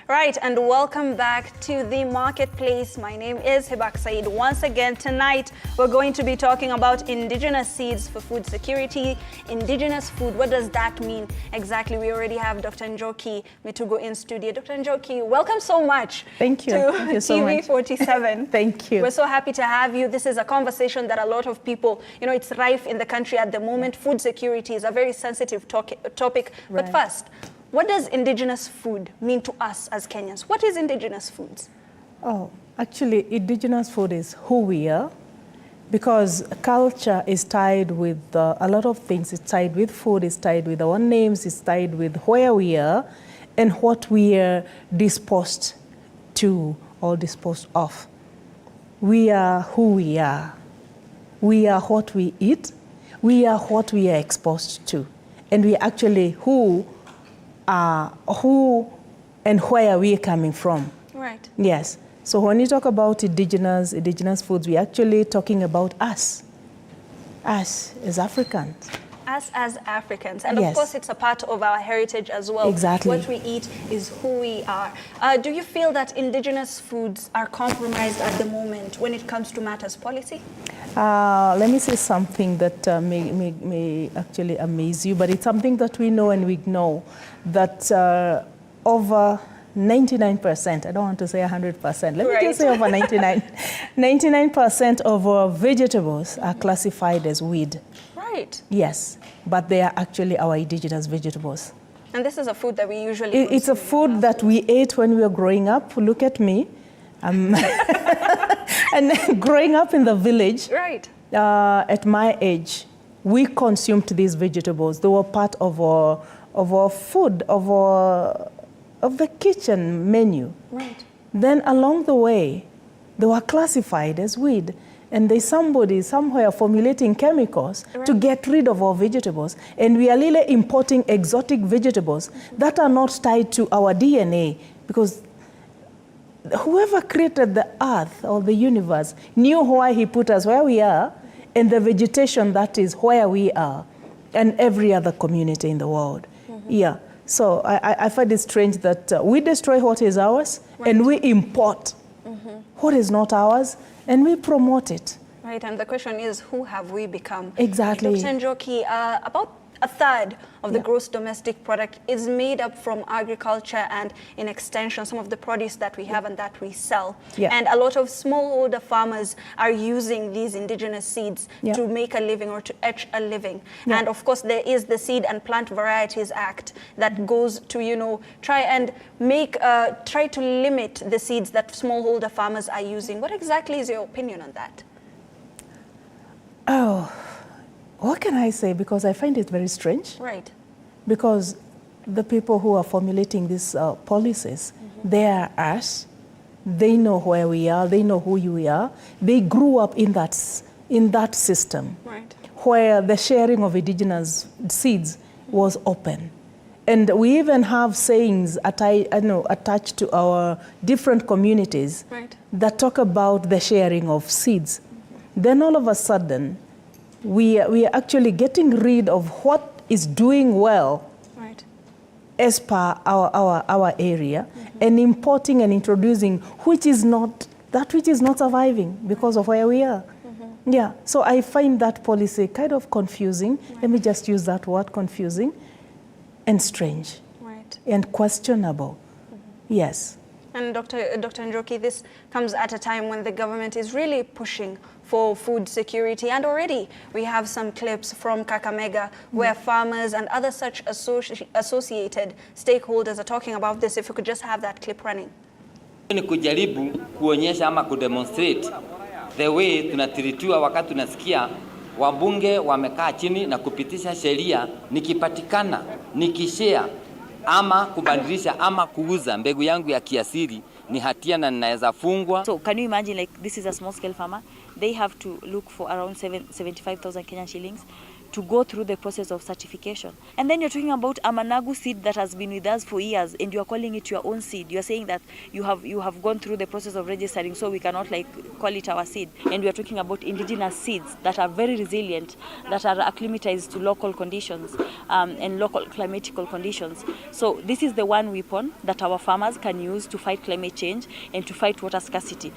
Right, and welcome back to the marketplace. My name is Hibak Said. Once again, tonight we're going to be talking about indigenous seeds for food security. Indigenous food, what does that mean exactly? We already have Dr. Njoki Mitugo in studio. Dr. Njoki, welcome so much. Thank you. Thank you so much. TV47. Thank you. We're so happy to have you. This is a conversation that a lot of people, it's rife in the country at the moment. Food security is a very sensitive topic. Right. But first, what does indigenous food mean to us as Kenyans? What is indigenous foods? Oh, actually, indigenous food is who we are, because culture is tied with a lot of things. It's tied with food, it's tied with our names, it's tied with where we are and what we are disposed to or disposed of. We are who we are. We are what we eat. We are what we are exposed to. And we are actually who and where we are coming from. Right. Yes. So when you talk about indigenous foods, we're actually talking about us as Africans. Us as Africans. And Yes. of course, it's a part of our heritage as well. Exactly. What we eat is who we are. Do you feel that indigenous foods are compromised at the moment when it comes to matters policy? Let me say something that may actually amaze you, but it's something that we know and we know that over 99%, I don't want to say 100%, let me just say over 99% of our vegetables are classified as weed. Right. Yes, but they are actually our indigenous vegetables. And this is a food that we usually It's a food that we ate when we were growing up. Look at me. And growing up in the village, right. At my age, we consumed these vegetables. They were part of our food, of the kitchen menu. Right. Then along the way, they were classified as weed. And there's somebody somewhere formulating chemicals to get rid of our vegetables. And we are really importing exotic vegetables that are not tied to our DNA, because whoever created the earth or the universe knew why he put us where we are, and the vegetation that is where we are, and every other community in the world. Yeah. So I find it strange that we destroy what is ours, and we import what is not ours, and we promote it. Right, and the question is, who have we become? Exactly. Dr. Njoki, about a third of the gross domestic product is made up from agriculture and, in extension, some of the produce that we have and that we sell. Yeah. And a lot of smallholder farmers are using these indigenous seeds to make a living or to etch a living. Yeah. And of course, there is the Seed and Plant Varieties Act that goes to, try to limit the seeds that smallholder farmers are using. What exactly is your opinion on that? Oh. What can I say? Because I find it very strange. Right. Because the people who are formulating these policies, they are us. They know where we are. They know who we are. They grew up in that system, right, where the sharing of indigenous seeds was open. And we even have sayings attached to our different communities that talk about the sharing of seeds. Then all of a sudden, we are actually getting rid of what is doing well as per our area, and importing and introducing which is not surviving because of where we are. Yeah, so I find that policy kind of confusing. Let me just use that word, confusing, and strange, and questionable. Yes. And Dr. Njoki, this comes at a time when the government is really pushing for food security. And already we have some clips from Kakamega where farmers and other such associated stakeholders are talking about this. If you could just have that clip running. Ni kujaribu kuonyesha ama kudemonstrate the way tunatiritiwa wakati tunasikia wabunge wamekaa chini na kupitisha sheria, nikipatikana, nikishare ama kubadilisha ama kuuza mbegu yangu ya kiasili ni hatia na ninaweza fungwa. So can you imagine, like, this is a small scale farmer, they have to look for around 75,000 Kenyan shillings to go through the process of certification. And then you're talking about a managu seed that has been with us for years, and you're calling it your own seed. You're saying that you have gone through the process of registering, so we cannot like call it our seed. And we are talking about indigenous seeds that are very resilient, that are acclimatized to local conditions and local climatical conditions. So this is the one weapon that our farmers can use to fight climate change and to fight water scarcity.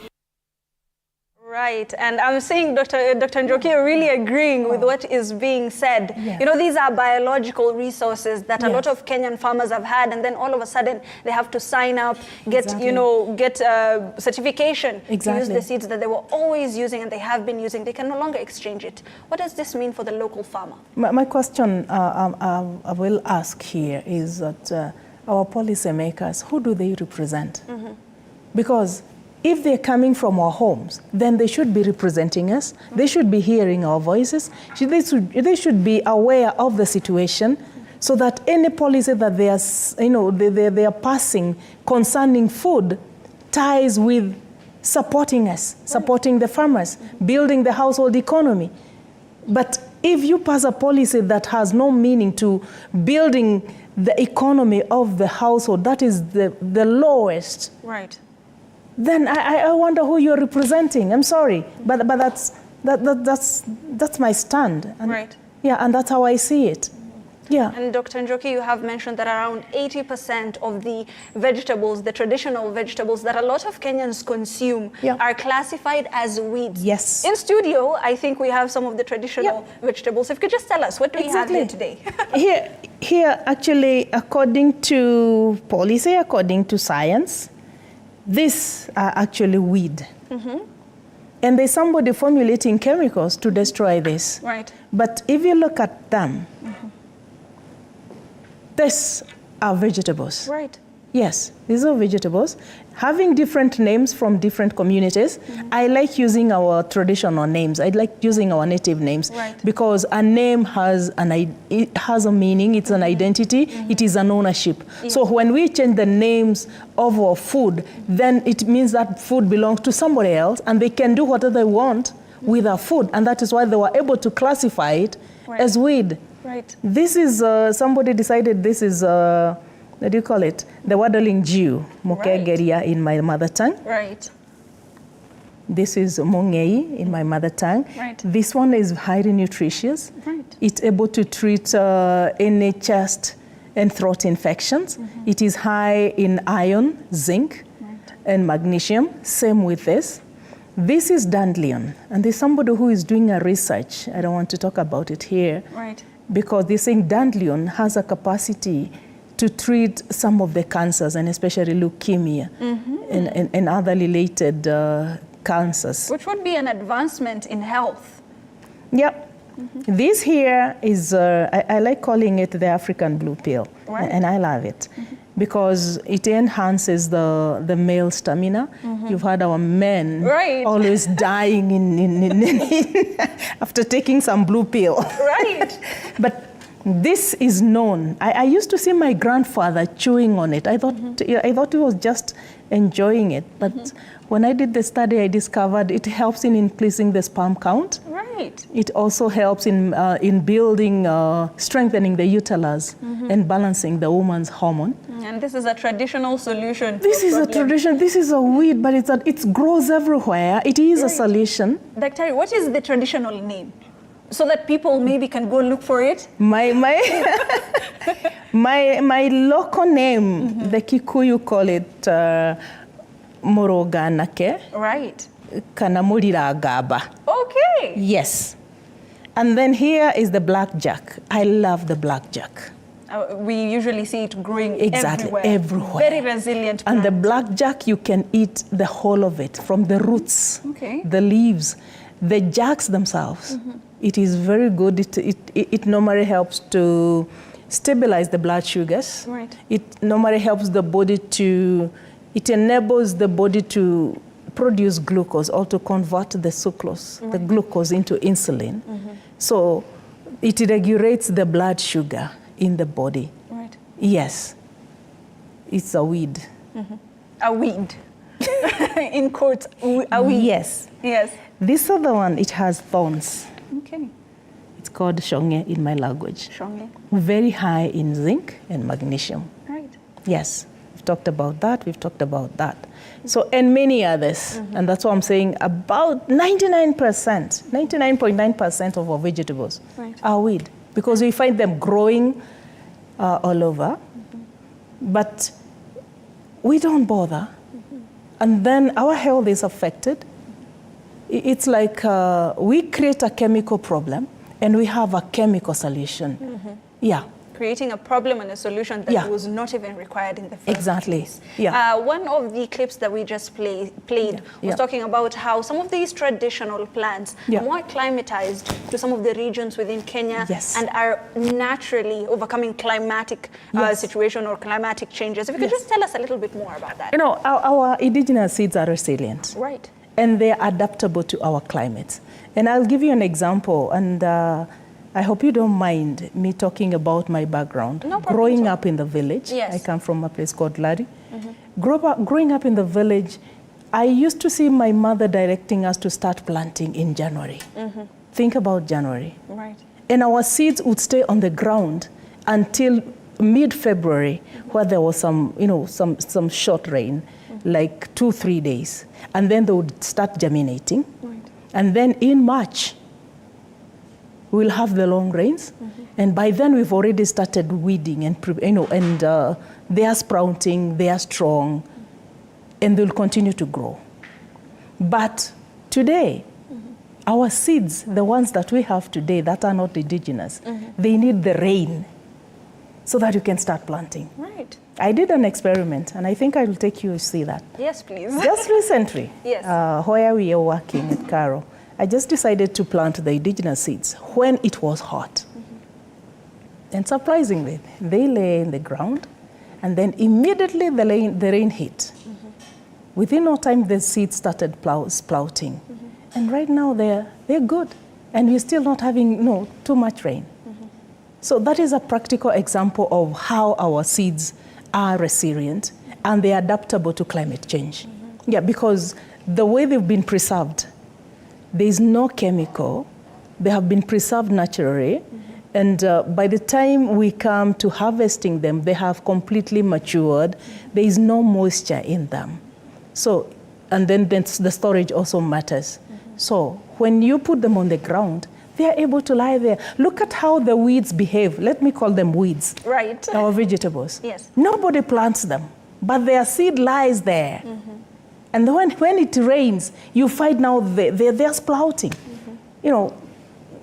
Right, and I'm seeing Dr. Njoki really agreeing with what is being said. Yes. You know, these are biological resources that a Yes. lot of Kenyan farmers have had, and then all of a sudden they have to sign up, get certification to use the seeds that they were always using and they have been using. They can no longer exchange it. What does this mean for the local farmer? My question I will ask here is that our policymakers, who do they represent? Mm-hmm. Because if they're coming from our homes, then they should be representing us. They should be hearing our voices. They should be aware of the situation, so that any policy that they are passing concerning food ties with supporting us, supporting the farmers, building the household economy. But if you pass a policy that has no meaning to building the economy of the household, that is the lowest. Right. Then I wonder who you're representing. I'm sorry, but that's my stand. And, right. Yeah, and that's how I see it. Yeah. And Dr. Njoki, you have mentioned that around 80% of the vegetables, the traditional vegetables that a lot of Kenyans consume, are classified as weeds. Yes. In studio, I think we have some of the traditional vegetables. If you could just tell us, what do we have here today? Here, actually, according to policy, according to science, these are actually weed. Mm-hmm. And there's somebody formulating chemicals to destroy this. Right. But if you look at them, these are vegetables. Right. Yes, these are vegetables. Having different names from different communities, I like using our traditional names. I like using our native names because a name has a meaning, it's an identity, it is an ownership. So when we change the names of our food, then it means that food belongs to somebody else and they can do whatever they want with our food. And that is why they were able to classify it as weed. Right. This is, somebody decided this is, what do you call it? The waddling Jew, Mokegeria in my mother tongue. Right. This is Mongei in my mother tongue. Right. This one is highly nutritious. Right. It's able to treat any chest and throat infections. It is high in iron, zinc, and magnesium. Same with this. This is dandelion, and there's somebody who is doing a research. I don't want to talk about it here. Right. Because they're saying dandelion has a capacity to treat some of the cancers, and especially leukemia and other related cancers. Which would be an advancement in health. Yep. This here is, I like calling it the African blue pill, and I love it because it enhances the male stamina. You've had our men always dying after taking some blue pill. Right. But this is known. I used to see my grandfather chewing on it. I thought he was just enjoying it. But when I did the study, I discovered it helps in increasing the sperm count. Right. It also helps in building, strengthening the uterus and balancing the woman's hormone. And this is a traditional solution. This is a tradition. This is a weed, but it grows everywhere. It is a solution. Dr. What is the traditional name? So that people maybe can go look for it? My local name, the Kikuyu call it Moroganake. Right. Kanamurira Gaba. Okay. Yes. And then here is the blackjack. I love the blackjack. We usually see it growing everywhere. Very resilient plant. And the blackjack, you can eat the whole of it, from the roots, the leaves, the jacks themselves. It is very good. It normally helps to stabilize the blood sugars. Right. It normally helps the body it enables the body to produce glucose or to convert the sucrose, the glucose into insulin. So it regulates the blood sugar in the body. Right. Yes. It's a weed. A weed. In quotes, a weed. Yes. Yes. This other one, it has thorns. Okay. It's called shonge in my language. Shonge. Very high in zinc and magnesium. Right. Yes, we've talked about that. So, and many others. And that's what I'm saying, about 99.9% of our vegetables are weed, because we find them growing all over, but we don't bother. And then our health is affected. It's like we create a chemical problem and we have a chemical solution. Yeah. Creating a problem and a solution that was not even required in the first place. Yeah. One of the clips that we just played was talking about how some of these traditional plants are more acclimatized to some of the regions within Kenya and are naturally overcoming climatic situation or climatic changes. If you could just tell us a little bit more about that. You know, our indigenous seeds are resilient. Right. And they're adaptable to our climate. And I'll give you an example, and I hope you don't mind me talking about my background. No problem. Growing up in the village, I come from a place called Lari. Growing up in the village, I used to see my mother directing us to start planting in January. Think about January. Right. And our seeds would stay on the ground until mid-February, where there was some short rain, like 2-3 days. And then they would start germinating. And then in March, we'll have the long rains, and by then we've already started weeding and they are sprouting, they are strong, and they'll continue to grow. But today, our seeds, the ones that we have today that are not indigenous, they need the rain so that you can start planting. Right. I did an experiment, and I think I will take you to see that. Yes, please. Just recently, where we are working at Karo, I just decided to plant the indigenous seeds when it was hot. And surprisingly, they lay in the ground, and then immediately the rain hit. Within no time, the seeds started sprouting. And right now, they're good. And we're still not having too much rain. So that is a practical example of how our seeds are resilient and they're adaptable to climate change. Yeah, because the way they've been preserved, there is no chemical. They have been preserved naturally. And by the time we come to harvesting them, they have completely matured. There is no moisture in them. So, and then the storage also matters. So when you put them on the ground, they are able to lie there. Look at how the weeds behave. Let me call them weeds. Right. Our vegetables. Yes. Nobody plants them, but their seed lies there. And when it rains, you find now they're sprouting.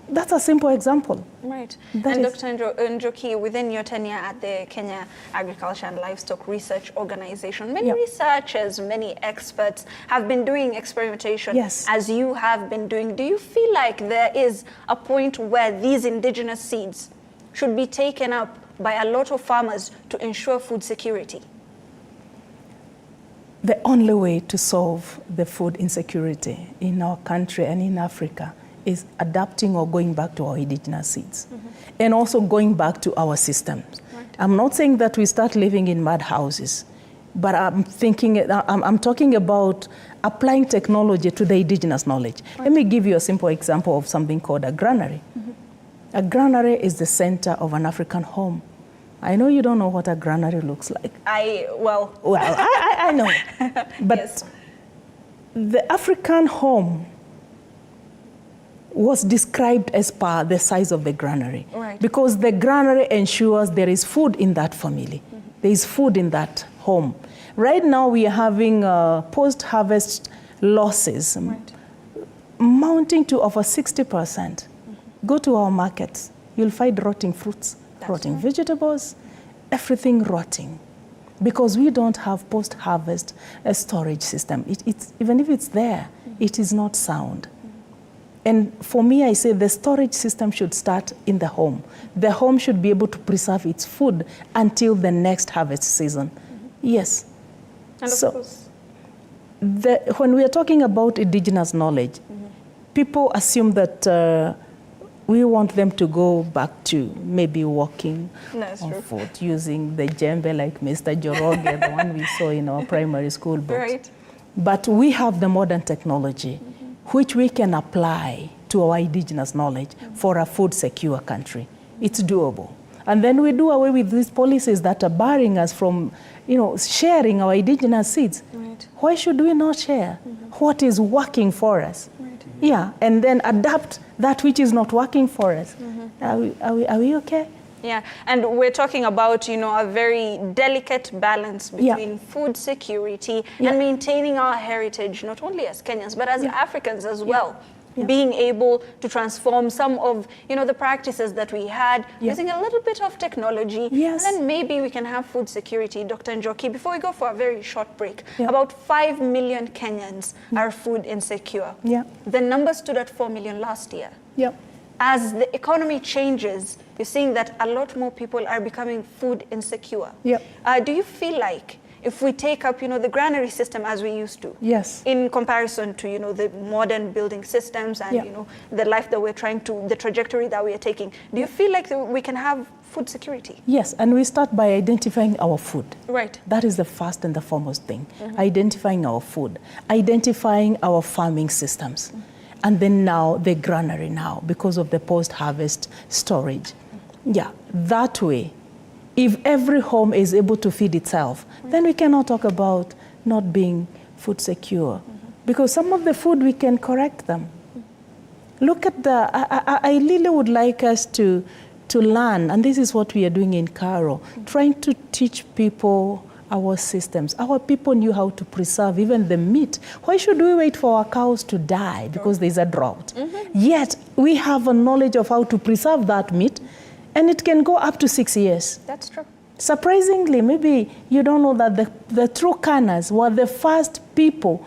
That's a simple example. Right. And Dr. Njoki, within your tenure at the Kenya Agriculture and Livestock Research Organization, many researchers, many experts have been doing experimentation as you have been doing. Do you feel like there is a point where these indigenous seeds should be taken up by a lot of farmers to ensure food security? The only way to solve the food insecurity in our country and in Africa is adapting or going back to our indigenous seeds. And also going back to our systems. Right. I'm not saying that we start living in mud houses, but I'm talking about applying technology to the indigenous knowledge. Right. Let me give you a simple example of something called a granary. A granary is the center of an African home. I know you don't know what a granary looks like. I know. But the African home was described as per the size of the granary. Right. Because the granary ensures there is food in that family. There is food in that home. Right now we are having post-harvest losses mounting to over 60%. Go to our markets, you'll find rotting fruits, rotting vegetables, everything rotting. Because we don't have post-harvest storage system. Even if it's there, it is not sound. And for me, I say the storage system should start in the home. The home should be able to preserve its food until the next harvest season. Yes. And of course. When we are talking about indigenous knowledge, people assume that we want them to go back to maybe walking on foot, using the djembe like Mr. Joroge, the one we saw in our primary school books. Right. But we have the modern technology, which we can apply to our indigenous knowledge for a food secure country. It's doable. And then we do away with these policies that are barring us from, sharing our indigenous seeds. Right. Why should we not share what is working for us? Right. Yeah, and then adapt that which is not working for us. Are we okay? Yeah, and we're talking about, a very delicate balance between food security and maintaining our heritage, not only as Kenyans, but as Africans as well. Being able to transform some of, the practices that we had, using a little bit of technology, and then maybe we can have food security. Dr. Njoki, before we go for a very short break, about 5 million Kenyans are food insecure. The number stood at 4 million last year. As the economy changes, you're seeing that a lot more people are becoming food insecure. Do you feel like if we take up, the granary system as we used to, in comparison to, the modern building systems and, the life that we're the trajectory that we are taking, do you feel like we can have food security? Yes, and we start by identifying our food. Right. That is the first and the foremost thing. Identifying our food, identifying our farming systems. And then now the granary now, because of the post-harvest storage. Yeah, that way, if every home is able to feed itself, then we cannot talk about not being food secure. Because some of the food, we can correct them. Look at I really would like us to learn, and this is what we are doing in Karo, trying to teach people our systems. Our people knew how to preserve even the meat. Why should we wait for our cows to die because there's a drought? Yet we have a knowledge of how to preserve that meat, and it can go up to 6 years. That's true. Surprisingly, maybe you don't know that the Turkanas were the first people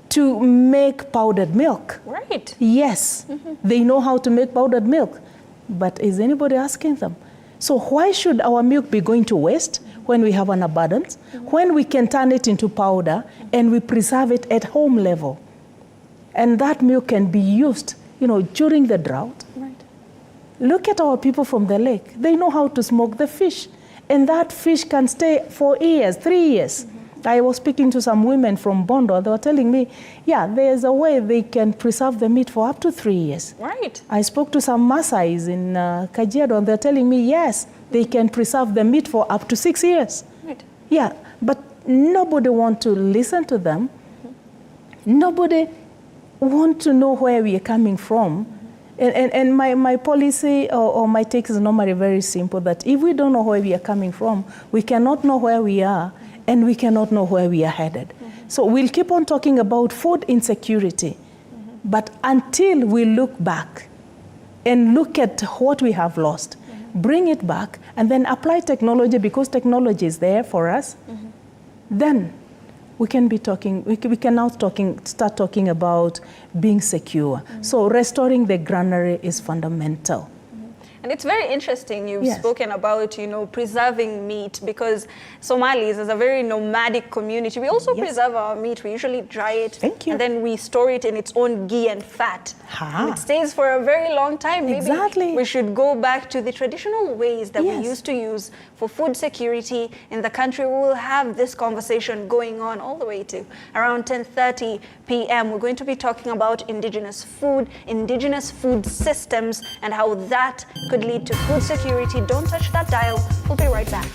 to make powdered milk. Right. Yes, they know how to make powdered milk, but is anybody asking them? So why should our milk be going to waste when we have an abundance, when we can turn it into powder and we preserve it at home level? And that milk can be used, during the drought. Right. Look at our people from the lake. They know how to smoke the fish. And that fish can stay for years, 3 years. I was speaking to some women from Bondo. They were telling me, there's a way they can preserve the meat for up to 3 years. Right. I spoke to some Maasais in Kajiado, and they're telling me, yes, they can preserve the meat for up to 6 years. Right. Yeah, but nobody wants to listen to them. Nobody wants to know where we are coming from. And my policy or my take is normally very simple, that if we don't know where we are coming from, we cannot know where we are, and we cannot know where we are headed. So we'll keep on talking about food insecurity, but until we look back and look at what we have lost, bring it back, and then apply technology, because technology is there for us, then we can be talking, we can now start talking about being secure. So restoring the granary is fundamental. And it's very interesting you've spoken about, preserving meat, because Somalis is a very nomadic community. We also preserve our meat. We usually dry it. And then we store it in its own ghee and fat. And it stays for a very long time. Maybe we should go back to the traditional ways that we used to use for food security in the country. We will have this conversation going on all the way to around 10:30 p.m. We're going to be talking about indigenous food systems, and how that could lead to food security. Don't touch that dial. We'll be right back.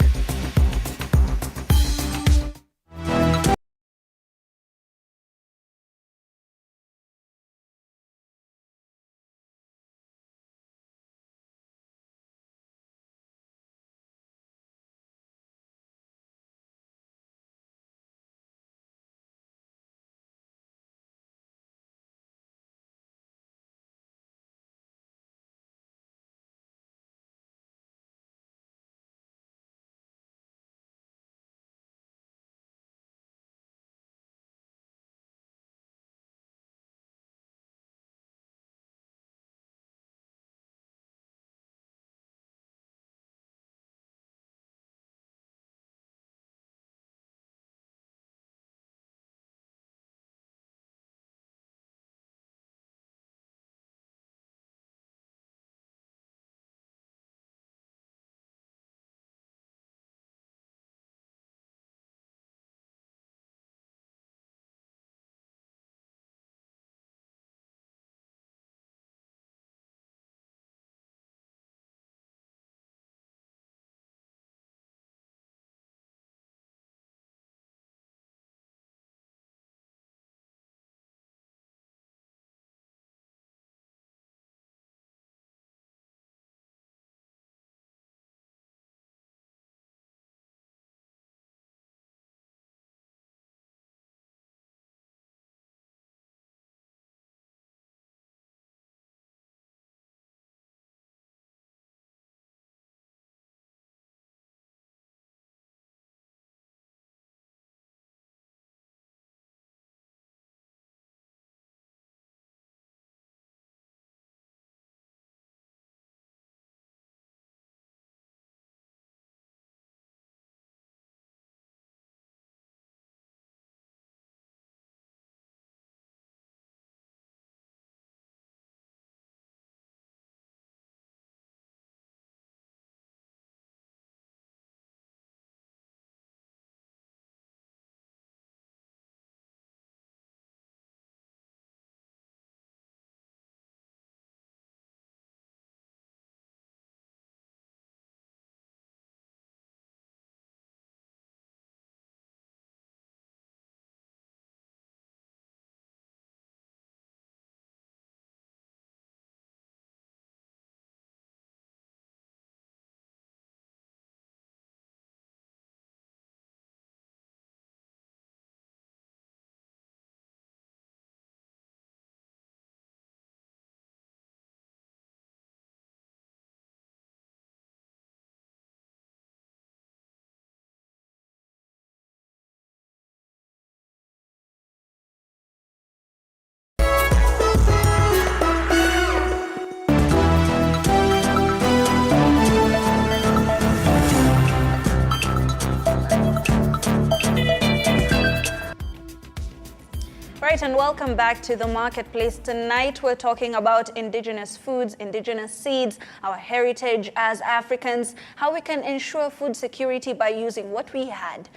right, and welcome back to the Marketplace. Tonight we're talking about indigenous foods, indigenous seeds, our heritage as Africans, how we can ensure food security by using what we had.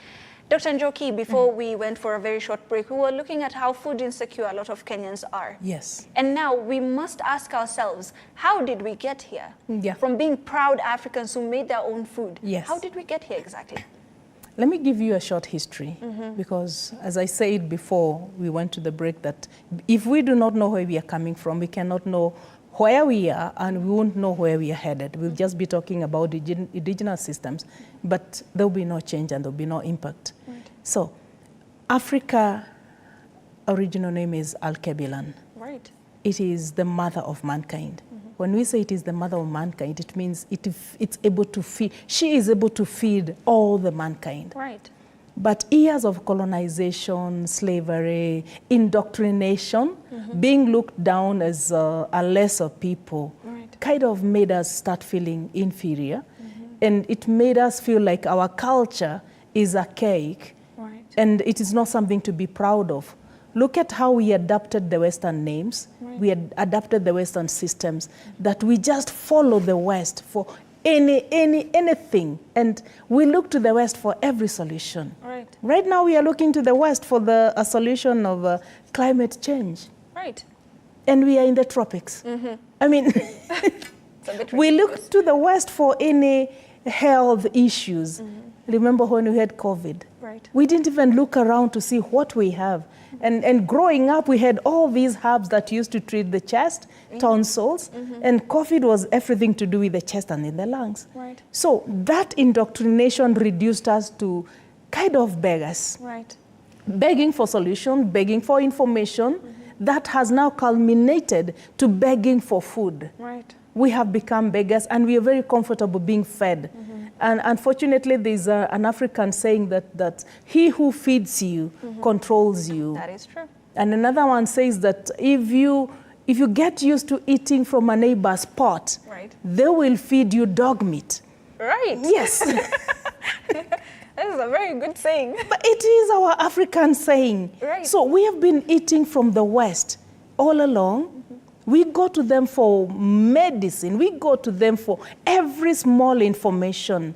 Dr. Njoki, before we went for a very short break, we were looking at how food insecure a lot of Kenyans are. Yes. And now we must ask ourselves, how did we get here? Yeah. From being proud Africans who made their own food. Yes. How did we get here exactly? Let me give you a short history, because as I said before we went to the break, that if we do not know where we are coming from, we cannot know where we are, and we won't know where we are headed. We'll just be talking about indigenous systems, but there will be no change and there will be no impact. Right. So, Africa, original name is Alkebulan. Right. It is the mother of mankind. When we say it is the mother of mankind, it means it's able to feed, she is able to feed all the mankind. Right. But years of colonization, slavery, indoctrination, being looked down as a lesser people, kind of made us start feeling inferior. And it made us feel like our culture is archaic, and it is not something to be proud of. Look at how we adapted the Western names. We had adapted the Western systems, that we just follow the West for anything. And we look to the West for every solution. Right now we are looking to the West for a solution of climate change. Right. And we are in the tropics. I mean, we look to the West for any health issues. Remember when we had COVID? Right. We didn't even look around to see what we have. And growing up, we had all these herbs that used to treat the chest, tonsils, and COVID was everything to do with the chest and in the lungs. Right. So that indoctrination reduced us to kind of beggars. Right. Begging for solution, begging for information, that has now culminated to begging for food. Right. We have become beggars, and we are very comfortable being fed. And unfortunately, there's an African saying that he who feeds you controls you. That is true. And another one says that if you get used to eating from a neighbor's pot, they will feed you dog meat. Right. Yes. That is a very good saying. But it is our African saying. Right. So we have been eating from the West all along. We go to them for medicine. We go to them for every small information.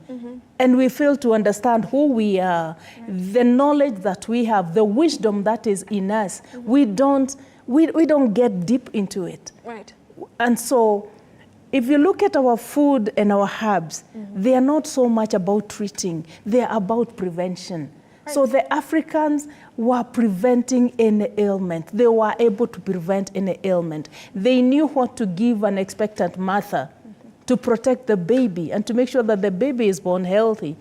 And we fail to understand who we are, the knowledge that we have, the wisdom that is in us. We don't get deep into it. Right. And so if you look at our food and our herbs, they are not so much about treating. They are about prevention. Right. So the Africans were preventing any ailment. They were able to prevent any ailment. They knew what to give an expectant mother to protect the baby and to make sure that the baby is born healthy.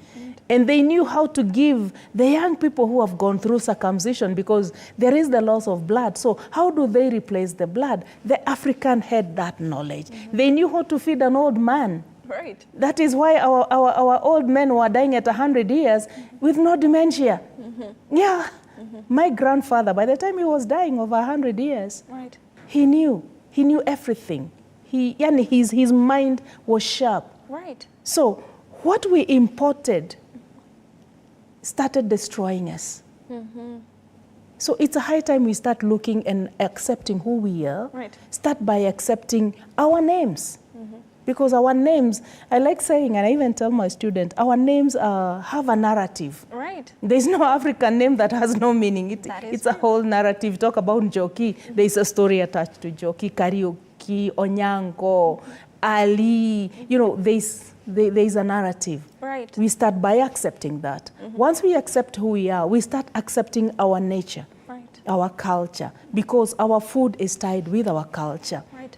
And they knew how to give the young people who have gone through circumcision, because there is the loss of blood. So how do they replace the blood? The African had that knowledge. They knew how to feed an old man. Right. That is why our old men were dying at 100 years with no dementia. Yeah. My grandfather, by the time he was dying over 100 years, he knew everything. His mind was sharp. Right. So what we imported started destroying us. So it's a high time we start looking and accepting who we are. Right. Start by accepting our names. Because our names, I like saying, and I even tell my students, our names have a narrative. Right. There's no African name that has no meaning. It's a whole narrative. Talk about Njoki, there's a story attached to Njoki, Kariuki, Onyango, Ali, there's a narrative. Right. We start by accepting that. Once we accept who we are, we start accepting our nature, our culture, because our food is tied with our culture. Right.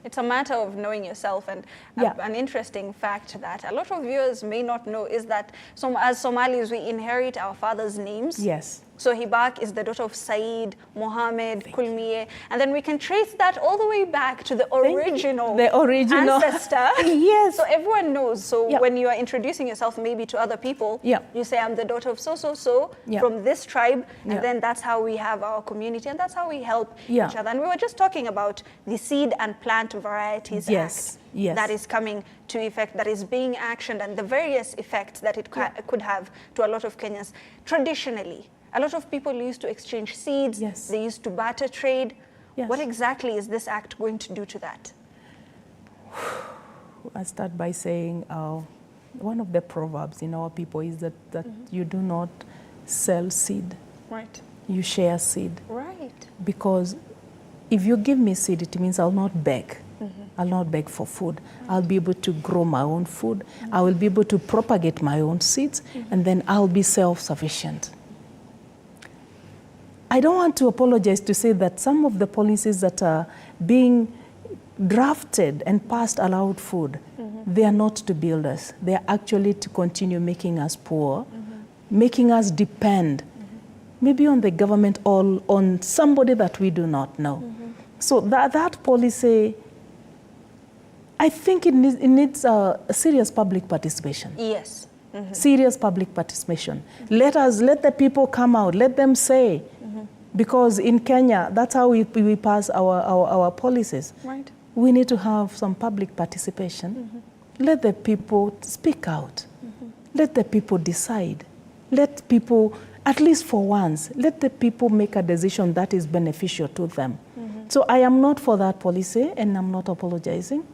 It's a matter of knowing yourself, and an interesting fact that a lot of viewers may not know is that as Somalis, we inherit our father's names. Yes. So Hibak is the daughter of Said, Mohammed, Kulmiye, and then we can trace that all the way back to the original ancestor. Yes. So everyone knows. So when you are introducing yourself maybe to other people, you say, I'm the daughter of so-so-so from this tribe, and then that's how we have our community, and that's how we help each other. And we were just talking about the Seed and Plant Varieties Act that is coming to effect, that is being actioned, and the various effects that it could have to a lot of Kenyans. Traditionally, A lot of people used to exchange seeds. Yes. They used to barter trade. Yes. What exactly is this act going to do to that? I start by saying one of the proverbs in our people is that you do not sell seed. Right. You share seed. Right. Because if you give me seed, it means I'll not beg. I'll not beg for food. I'll be able to grow my own food. I will be able to propagate my own seeds, and then I'll be self-sufficient. I don't want to apologize to say that some of the policies that are being drafted and passed allowed food, they are not to build us. They are actually to continue making us poor, making us depend maybe on the government or on somebody that we do not know. So that policy, I think it needs a serious public participation. Yes. Serious public participation. Let the people come out, let them say, because in Kenya, that's how we pass our policies. Right. We need to have some public participation. Let the people speak out. Let the people decide. Let people, at least for once, let the people make a decision that is beneficial to them. So I am not for that policy, and I'm not apologizing,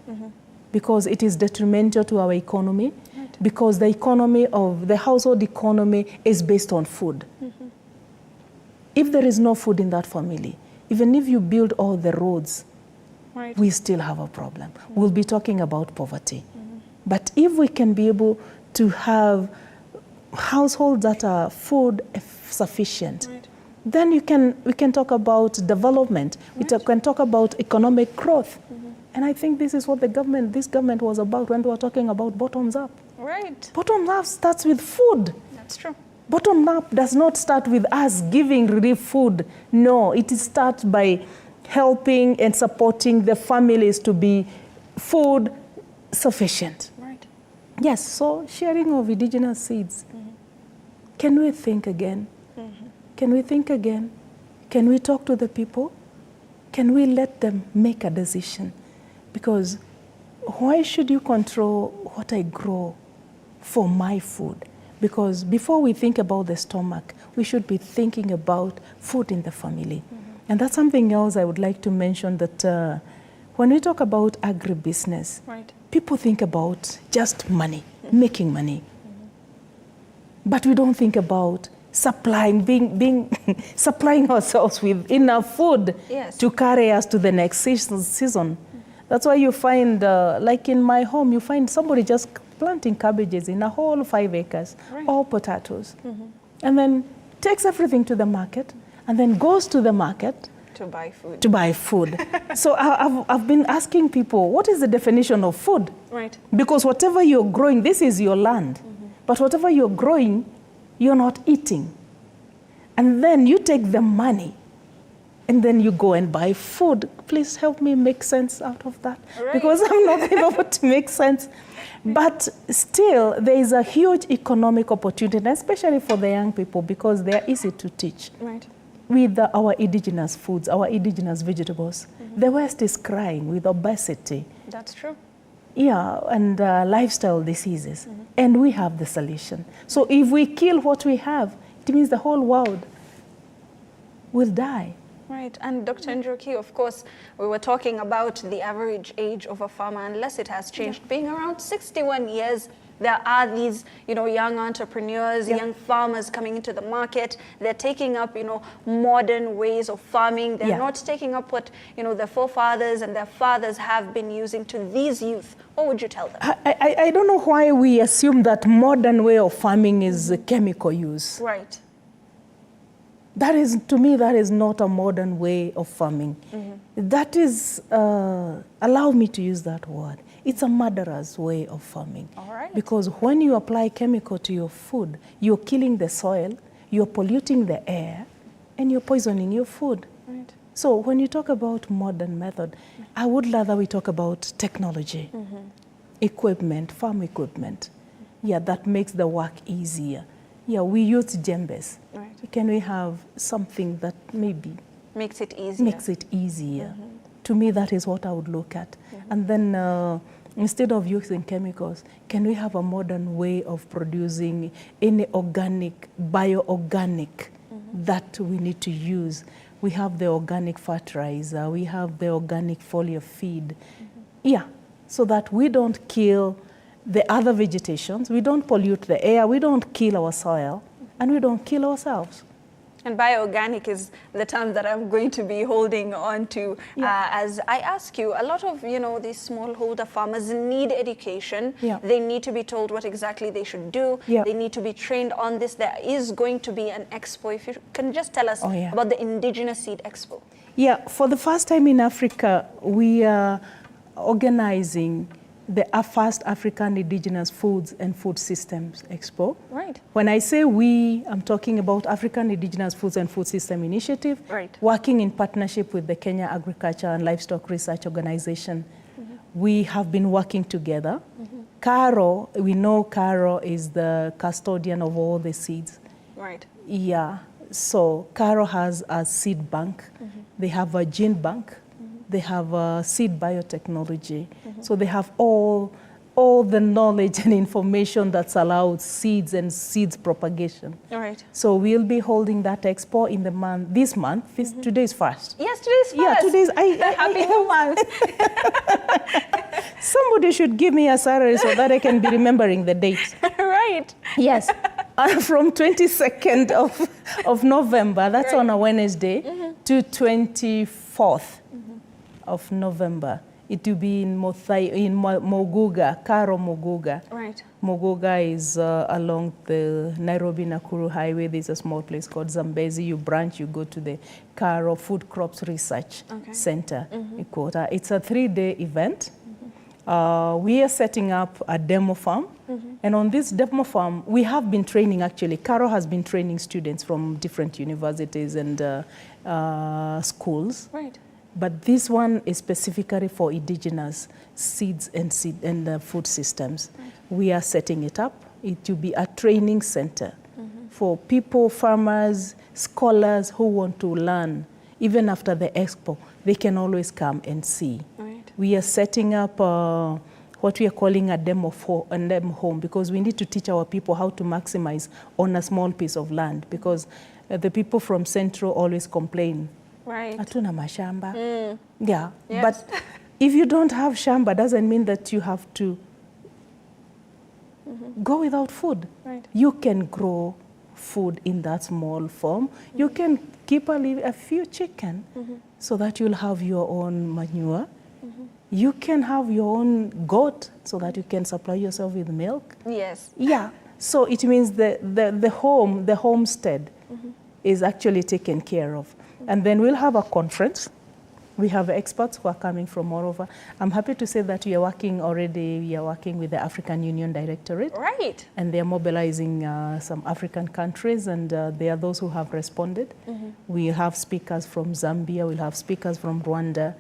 because it is detrimental to our economy, because the economy of the household economy is based on food. If there is no food in that family, even if you build all the roads, we still have a problem. We'll be talking about poverty. But if we can be able to have households that are food sufficient, then we can talk about development. We can talk about economic growth. And I think this is what this government was about when we were talking about bottoms up. Right. Bottoms up starts with food. That's true. Bottom up does not start with us giving relief food. No, it starts by helping and supporting the families to be food sufficient. Right. Yes, so sharing of indigenous seeds. Can we think again? Can we think again? Can we talk to the people? Can we let them make a decision? Because why should you control what I grow for my food? Because before we think about the stomach, we should be thinking about food in the family. And that's something else I would like to mention, that when we talk about agribusiness, people think about just money, making money. But we don't think about supplying, supplying ourselves with enough food to carry us to the next season. That's why you find, like in my home, you find somebody just planting cabbages in a whole 5 acres, or potatoes, and then takes everything to the market, and then goes to the market to buy food. To buy food. So I've been asking people, what is the definition of food? Right. Because whatever you're growing, this is your land, but whatever you're growing, you're not eating. And then you take the money, and then you go and buy food. Please help me make sense out of that, because I'm not able to make sense. But still, there is a huge economic opportunity, especially for the young people, because they are easy to teach. Right. With our indigenous foods, our indigenous vegetables. The West is crying with obesity. That's true. Yeah, and lifestyle diseases. And we have the solution. So if we kill what we have, it means the whole world will die. Right, and Dr. Njoki, of course, we were talking about the average age of a farmer, unless it has changed, being around 61 years. There are these, young entrepreneurs, young farmers coming into the market. They're taking up, modern ways of farming. They're not taking up what, their forefathers and their fathers have been using. To these youth, what would you tell them? I don't know why we assume that modern way of farming is chemical use. Right. That is, to me, that is not a modern way of farming. That is, allow me to use that word, it's a murderer's way of farming. All right. Because when you apply chemical to your food, you're killing the soil, you're polluting the air, and you're poisoning your food. Right. So when you talk about modern method, I would rather we talk about technology, equipment, farm equipment. Yeah, that makes the work easier. Yeah, we use jembes. Right. Can we have something that maybe makes it easier? Makes it easier. To me, that is what I would look at. And then instead of using chemicals, can we have a modern way of producing any organic, bioorganic that we need to use. We have the organic fertilizer, we have the organic foliar feed. Yeah, so that we don't kill the other vegetations, we don't pollute the air, we don't kill our soil, and we don't kill ourselves. And bioorganic is the term that I'm going to be holding on to as I ask you. A lot of, these smallholder farmers need education. They need to be told what exactly they should do. They need to be trained on this. There is going to be an expo. If you can just tell us about the Indigenous Seed Expo. Yeah, for the first time in Africa, we are organizing the first African Indigenous Foods and Food Systems Expo. Right. When I say we, I'm talking about African Indigenous Foods and Food System Initiative, working in partnership with the Kenya Agriculture and Livestock Research Organization. We have been working together. Caro, we know Caro is the custodian of all the seeds. Right. Yeah, so Caro has a seed bank. They have a gene bank. They have seed biotechnology. So they have all the knowledge and information that's allowed seeds and seeds propagation. All right. So we'll be holding that expo in this month. Today is first. Yes, today's first. Yeah, today's Happy New Month. Somebody should give me a salary so that I can be remembering the date. Right. Yes. From 22nd of November, that's on a Wednesday, to 24th. Of November. It will be in Moguga, Karo Moguga. Right. Moguga is along the Nairobi-Nakuru highway. There's a small place called Zambezi. You branch, you go to the Karo Food Crops Research Center. It's a 3-day event. We are setting up a demo farm. And on this demo farm, we have been training, actually. Karo has been training students from different universities and schools. Right. But this one is specifically for indigenous seeds and food systems. We are setting it up. It will be a training center for people, farmers, scholars who want to learn. Even after the expo, they can always come and see. Right. We are setting up what we are calling a demo home, because we need to teach our people how to maximize on a small piece of land, because the people from Central always complain. Right. Hatuna mashamba. Yeah. Yes. But if you don't have shamba, doesn't mean that you have to go without food. Right. You can grow food in that small form. You can keep a few chicken so that you'll have your own manure. You can have your own goat so that you can supply yourself with milk. Yes. Yeah. So it means the homestead is actually taken care of. And then we'll have a conference. We have experts who are coming from all over. I'm happy to say that we are working with the African Union Directorate. Right. And they are mobilizing some African countries, and there are those who have responded. We'll have speakers from Zambia, we'll have speakers from Rwanda,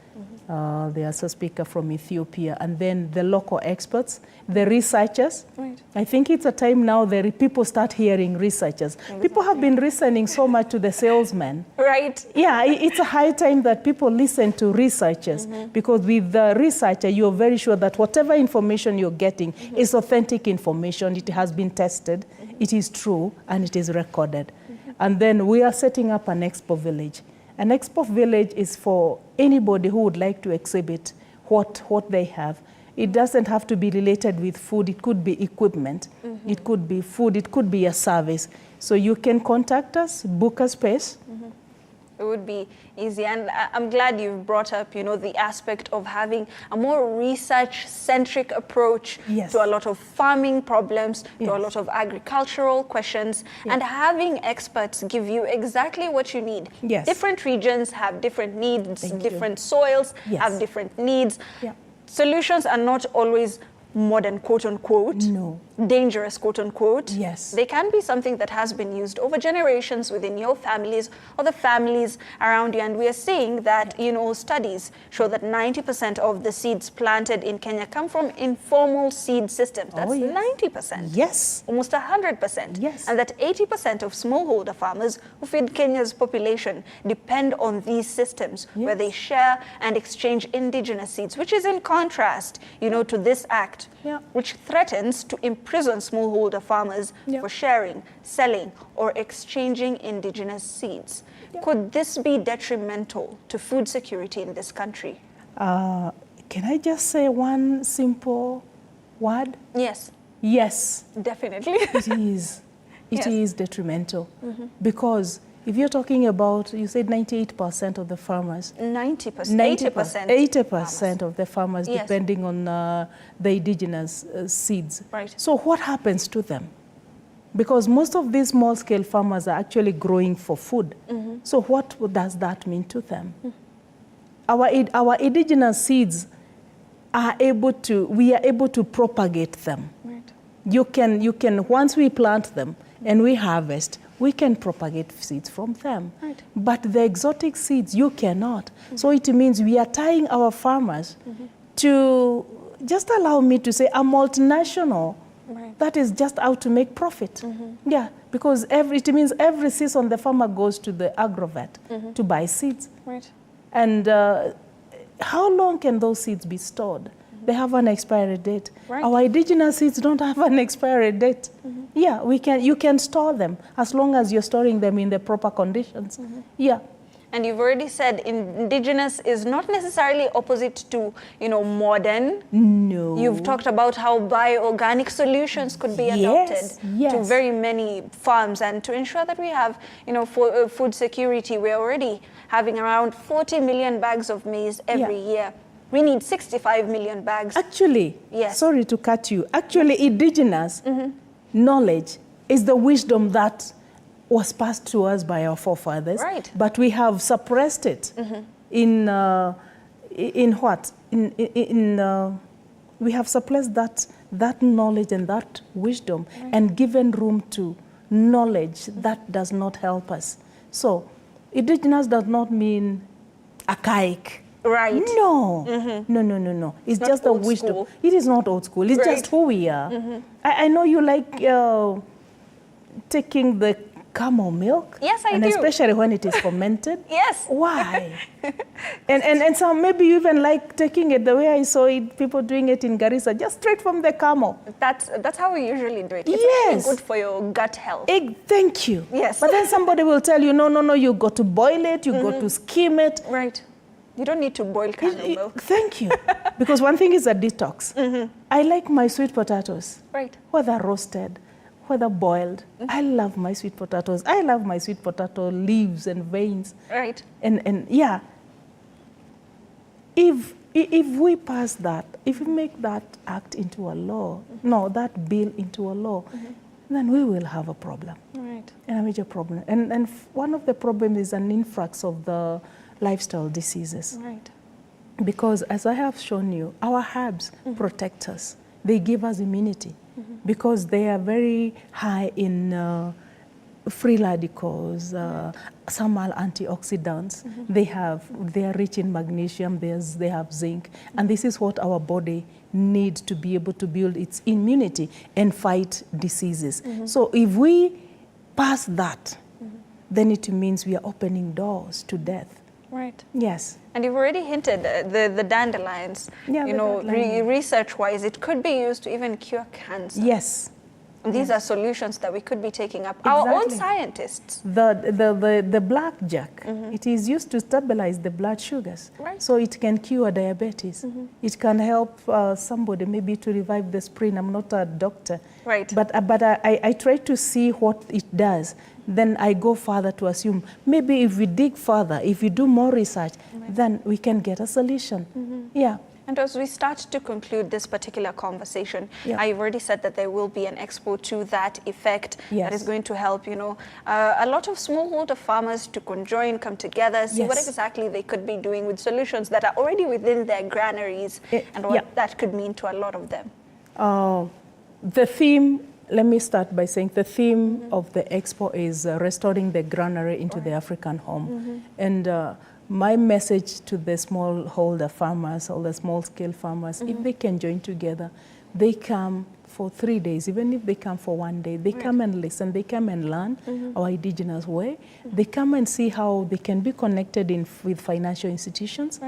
there's a speaker from Ethiopia, and then the local experts, the researchers. Right. I think it's a time now that people start hearing researchers. People have been listening so much to the salesmen. Right. Yeah, it's a high time that people listen to researchers, because with the researcher, you're very sure that whatever information you're getting is authentic information. It has been tested, it is true, and it is recorded. And then we are setting up an expo village. An expo village is for anybody who would like to exhibit what they have. It doesn't have to be related with food. It could be equipment. It could be food. It could be a service. So you can contact us, book a space. It would be easy. And I'm glad you've brought up, the aspect of having a more research-centric approach to a lot of farming problems, to a lot of agricultural questions, and having experts give you exactly what you need. Yes. Different regions have different needs, different soils have different needs. Solutions are not always modern, quote unquote, dangerous, quote unquote. Yes. They can be something that has been used over generations within your families or the families around you. And we are seeing that, studies show that 90% of the seeds planted in Kenya come from informal seed systems. That's 90%. Yes. Almost 100%. Yes. And that 80% of smallholder farmers who feed Kenya's population depend on these systems where they share and exchange indigenous seeds, which is in contrast, to this act Act, which threatens to imprison smallholder farmers for sharing, selling, or exchanging indigenous seeds. Could this be detrimental to food security in this country? Can I just say one simple word? Yes. Yes. Definitely. It is. It is detrimental. Because if you're talking about, you said 98% of the farmers. 90%. 80% of the farmers depending on the indigenous seeds. Right. So what happens to them? Because most of these small-scale farmers are actually growing for food. So what does that mean to them? Our indigenous seeds are able to, we are able to propagate them. Right. You can, once we plant them and we harvest, we can propagate seeds from them. Right. But the exotic seeds, you cannot. So it means we are tying our farmers to, just allow me to say, a multinational that is just out to make profit. Yeah, because it means every season the farmer goes to the agrovet to buy seeds. Right. And how long can those seeds be stored? They have an expiry date. Right. Our indigenous seeds don't have an expiry date. Yeah, you can store them as long as you're storing them in the proper conditions. Yeah. And you've already said indigenous is not necessarily opposite to, modern. No. You've talked about how bioorganic solutions could be adopted to very many farms, and to ensure that we have, food security. We're already having around 40 million bags of maize every year. We need 65 million bags. Actually, sorry to cut you. Actually, indigenous knowledge is the wisdom that was passed to us by our forefathers, but we have suppressed it in what? We have suppressed that knowledge and that wisdom and given room to knowledge that does not help us. So, indigenous does not mean archaic. Right. No. No. It's just the wisdom. School. It is not old school. It's just who we are. I know you like taking the camel milk. Yes, I and do. And especially when it is fermented. Yes. Why? and some maybe you even like taking it the way I saw it, people doing it in Garissa, just straight from the camel. That's how we usually do it. It's really good for your gut health. Thank you. Yes. But then somebody will tell you, no, you got to boil it, you got to skim it. Right. You don't need to boil camel milk. Thank you. Because one thing is a detox. I like my sweet potatoes. Right. Whether roasted, whether boiled. I love my sweet potatoes. I love my sweet potato leaves and veins. Right. And yeah, if we pass that, if we make that act into a law, that bill into a law, then we will have a problem. Right. And a major problem. And one of the problems is an influx of the lifestyle diseases. Right. Because as I have shown you, our herbs protect us. They give us immunity because they are very high in free radicals, some are antioxidants. They are rich in magnesium, they have zinc, and this is what our body needs to be able to build its immunity and fight diseases. So if we pass that, then it means we are opening doors to death. Right. Yes. And you've already hinted the dandelions. Research-wise, it could be used to even cure cancer. Yes. And these are solutions that we could be taking up. Our own scientists. The blackjack, it is used to stabilize the blood sugars. Right. So it can cure diabetes. It can help somebody maybe to revive the spleen. I'm not a doctor. Right. But I try to see what it does. Then I go further to assume maybe if we dig further, if we do more research, then we can get a solution. Yeah. And as we start to conclude this particular conversation, I've already said that there will be an expo to that effect that is going to help, a lot of smallholder farmers to conjoin, come together, see what exactly they could be doing with solutions that are already within their granaries and what that could mean to a lot of them. The theme, let me start by saying the theme of the expo is restoring the granary into the African home. And my message to the smallholder farmers, or the small-scale farmers, if they can join together, they come for 3 days, even if they come for 1 day, they come and listen, they come and learn our indigenous way, they come and see how they can be connected with financial institutions,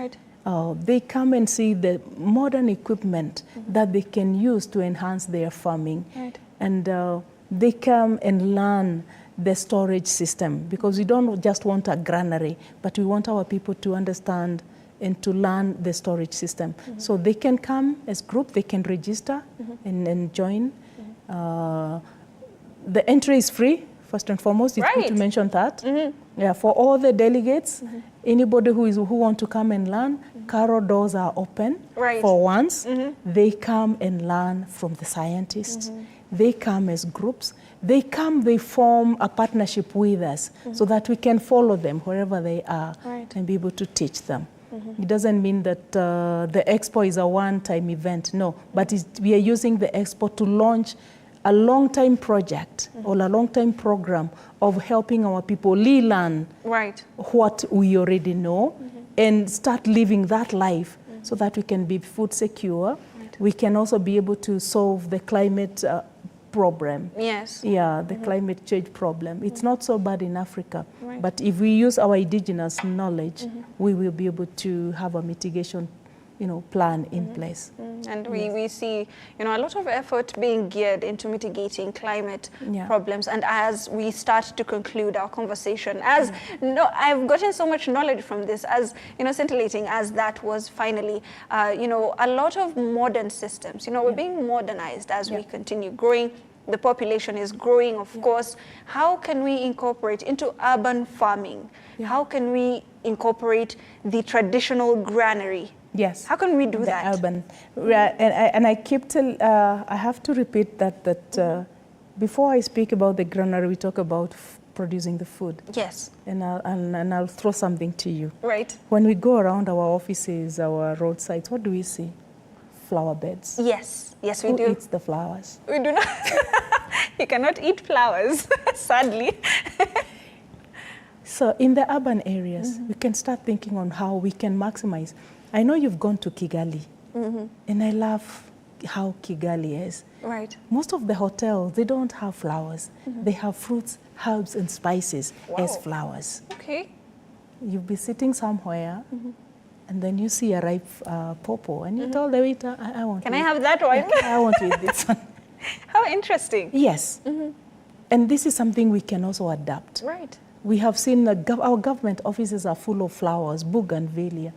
They come and see the modern equipment that they can use to enhance their farming. Right. And they come and learn the storage system, because we don't just want a granary, but we want our people to understand and to learn the storage system. So they can come as group, they can register and join. The entry is free, first and foremost. It's good to mention that. Yeah, for all the delegates, anybody who want to come and learn, Caro doors are open for once. They come and learn from the scientists. They come as groups. They come, they form a partnership with us so that we can follow them wherever they are and be able to teach them. It doesn't mean that the expo is a one-time event, no, but we are using the expo to launch a long-time project or a long-time program of helping our people relearn what we already know and start living that life so that we can be food secure. We can also be able to solve the climate problem. Yes. Yeah, the climate change problem. It's not so bad in Africa, but if we use our indigenous knowledge, we will be able to have a mitigation, plan in place. And we see, a lot of effort being geared into mitigating climate problems. And as we start to conclude our conversation, I've gotten so much knowledge from this, as scintillating as that was finally, a lot of modern systems, we're being modernized as we continue growing. The population is growing, of course. How can we incorporate into urban farming? How can we incorporate the traditional granary? Yes. How can we do that? Urban. And I have to repeat that before I speak about the granary, we talk about producing the food. Yes. And I'll throw something to you. Right. When we go around our offices, our roadsides, what do we see? Flower beds. Yes. Yes, we do. Who eats the flowers? We do not. You cannot eat flowers, sadly. So in the urban areas, we can start thinking on how we can maximize. I know you've gone to Kigali, and I love how Kigali is. Right. Most of the hotels, they don't have flowers. They have fruits, herbs, and spices as flowers. Okay. You'll be sitting somewhere, and then you see a ripe pawpaw, and you tell the waiter, I want Can I have that one? I want to eat this one. How interesting. Yes. And this is something we can also adapt. Right. We have seen our government offices are full of flowers, bougainvillea.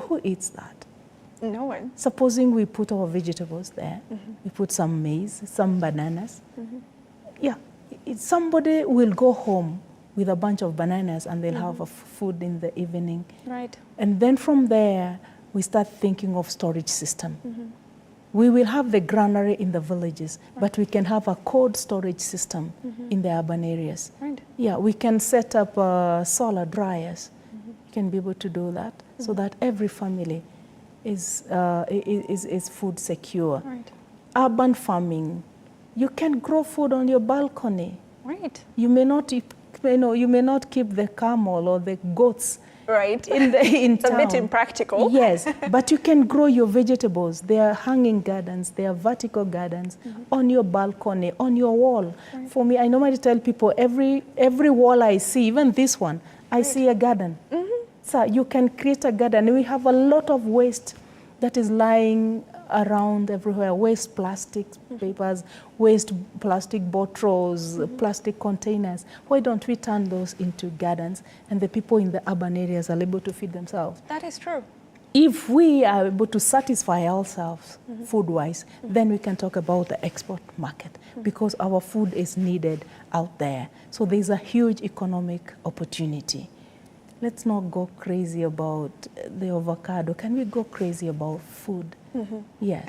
Who eats that? No one. Supposing we put our vegetables there, we put some maize, some bananas. Yeah, somebody will go home with a bunch of bananas and they'll have a food in the evening. Right. And then from there, we start thinking of storage system. We will have the granary in the villages, but we can have a cold storage system in the urban areas. Right. Yeah, we can set up solar dryers. We can be able to do that so that every family is food secure. Right. Urban farming, you can grow food on your balcony. Right. You may not, you may not keep the camel or the goats. Right. In it's town. A bit impractical. Yes, but you can grow your vegetables. There are hanging gardens, there are vertical gardens on your balcony, on your wall. Right. For me, I normally tell people every wall I see, even this one, I see a garden. So you can create a garden. We have a lot of waste that is lying around everywhere. Waste plastic papers, waste plastic bottles, plastic containers. Why don't we turn those into gardens and the people in the urban areas are able to feed themselves? That is true. If we are able to satisfy ourselves food-wise, then we can talk about the export market because our food is needed out there. So there's a huge economic opportunity. Let's not go crazy about the avocado. Can we go crazy about food? Yes.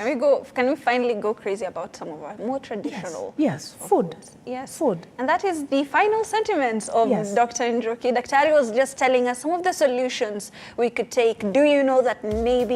Can we finally go crazy about some of our more traditional? Yes, food. Yes. Food. And that is the final sentiments of Dr. Njoki. Daktari was just telling us some of the solutions we could take. Do you know that maybe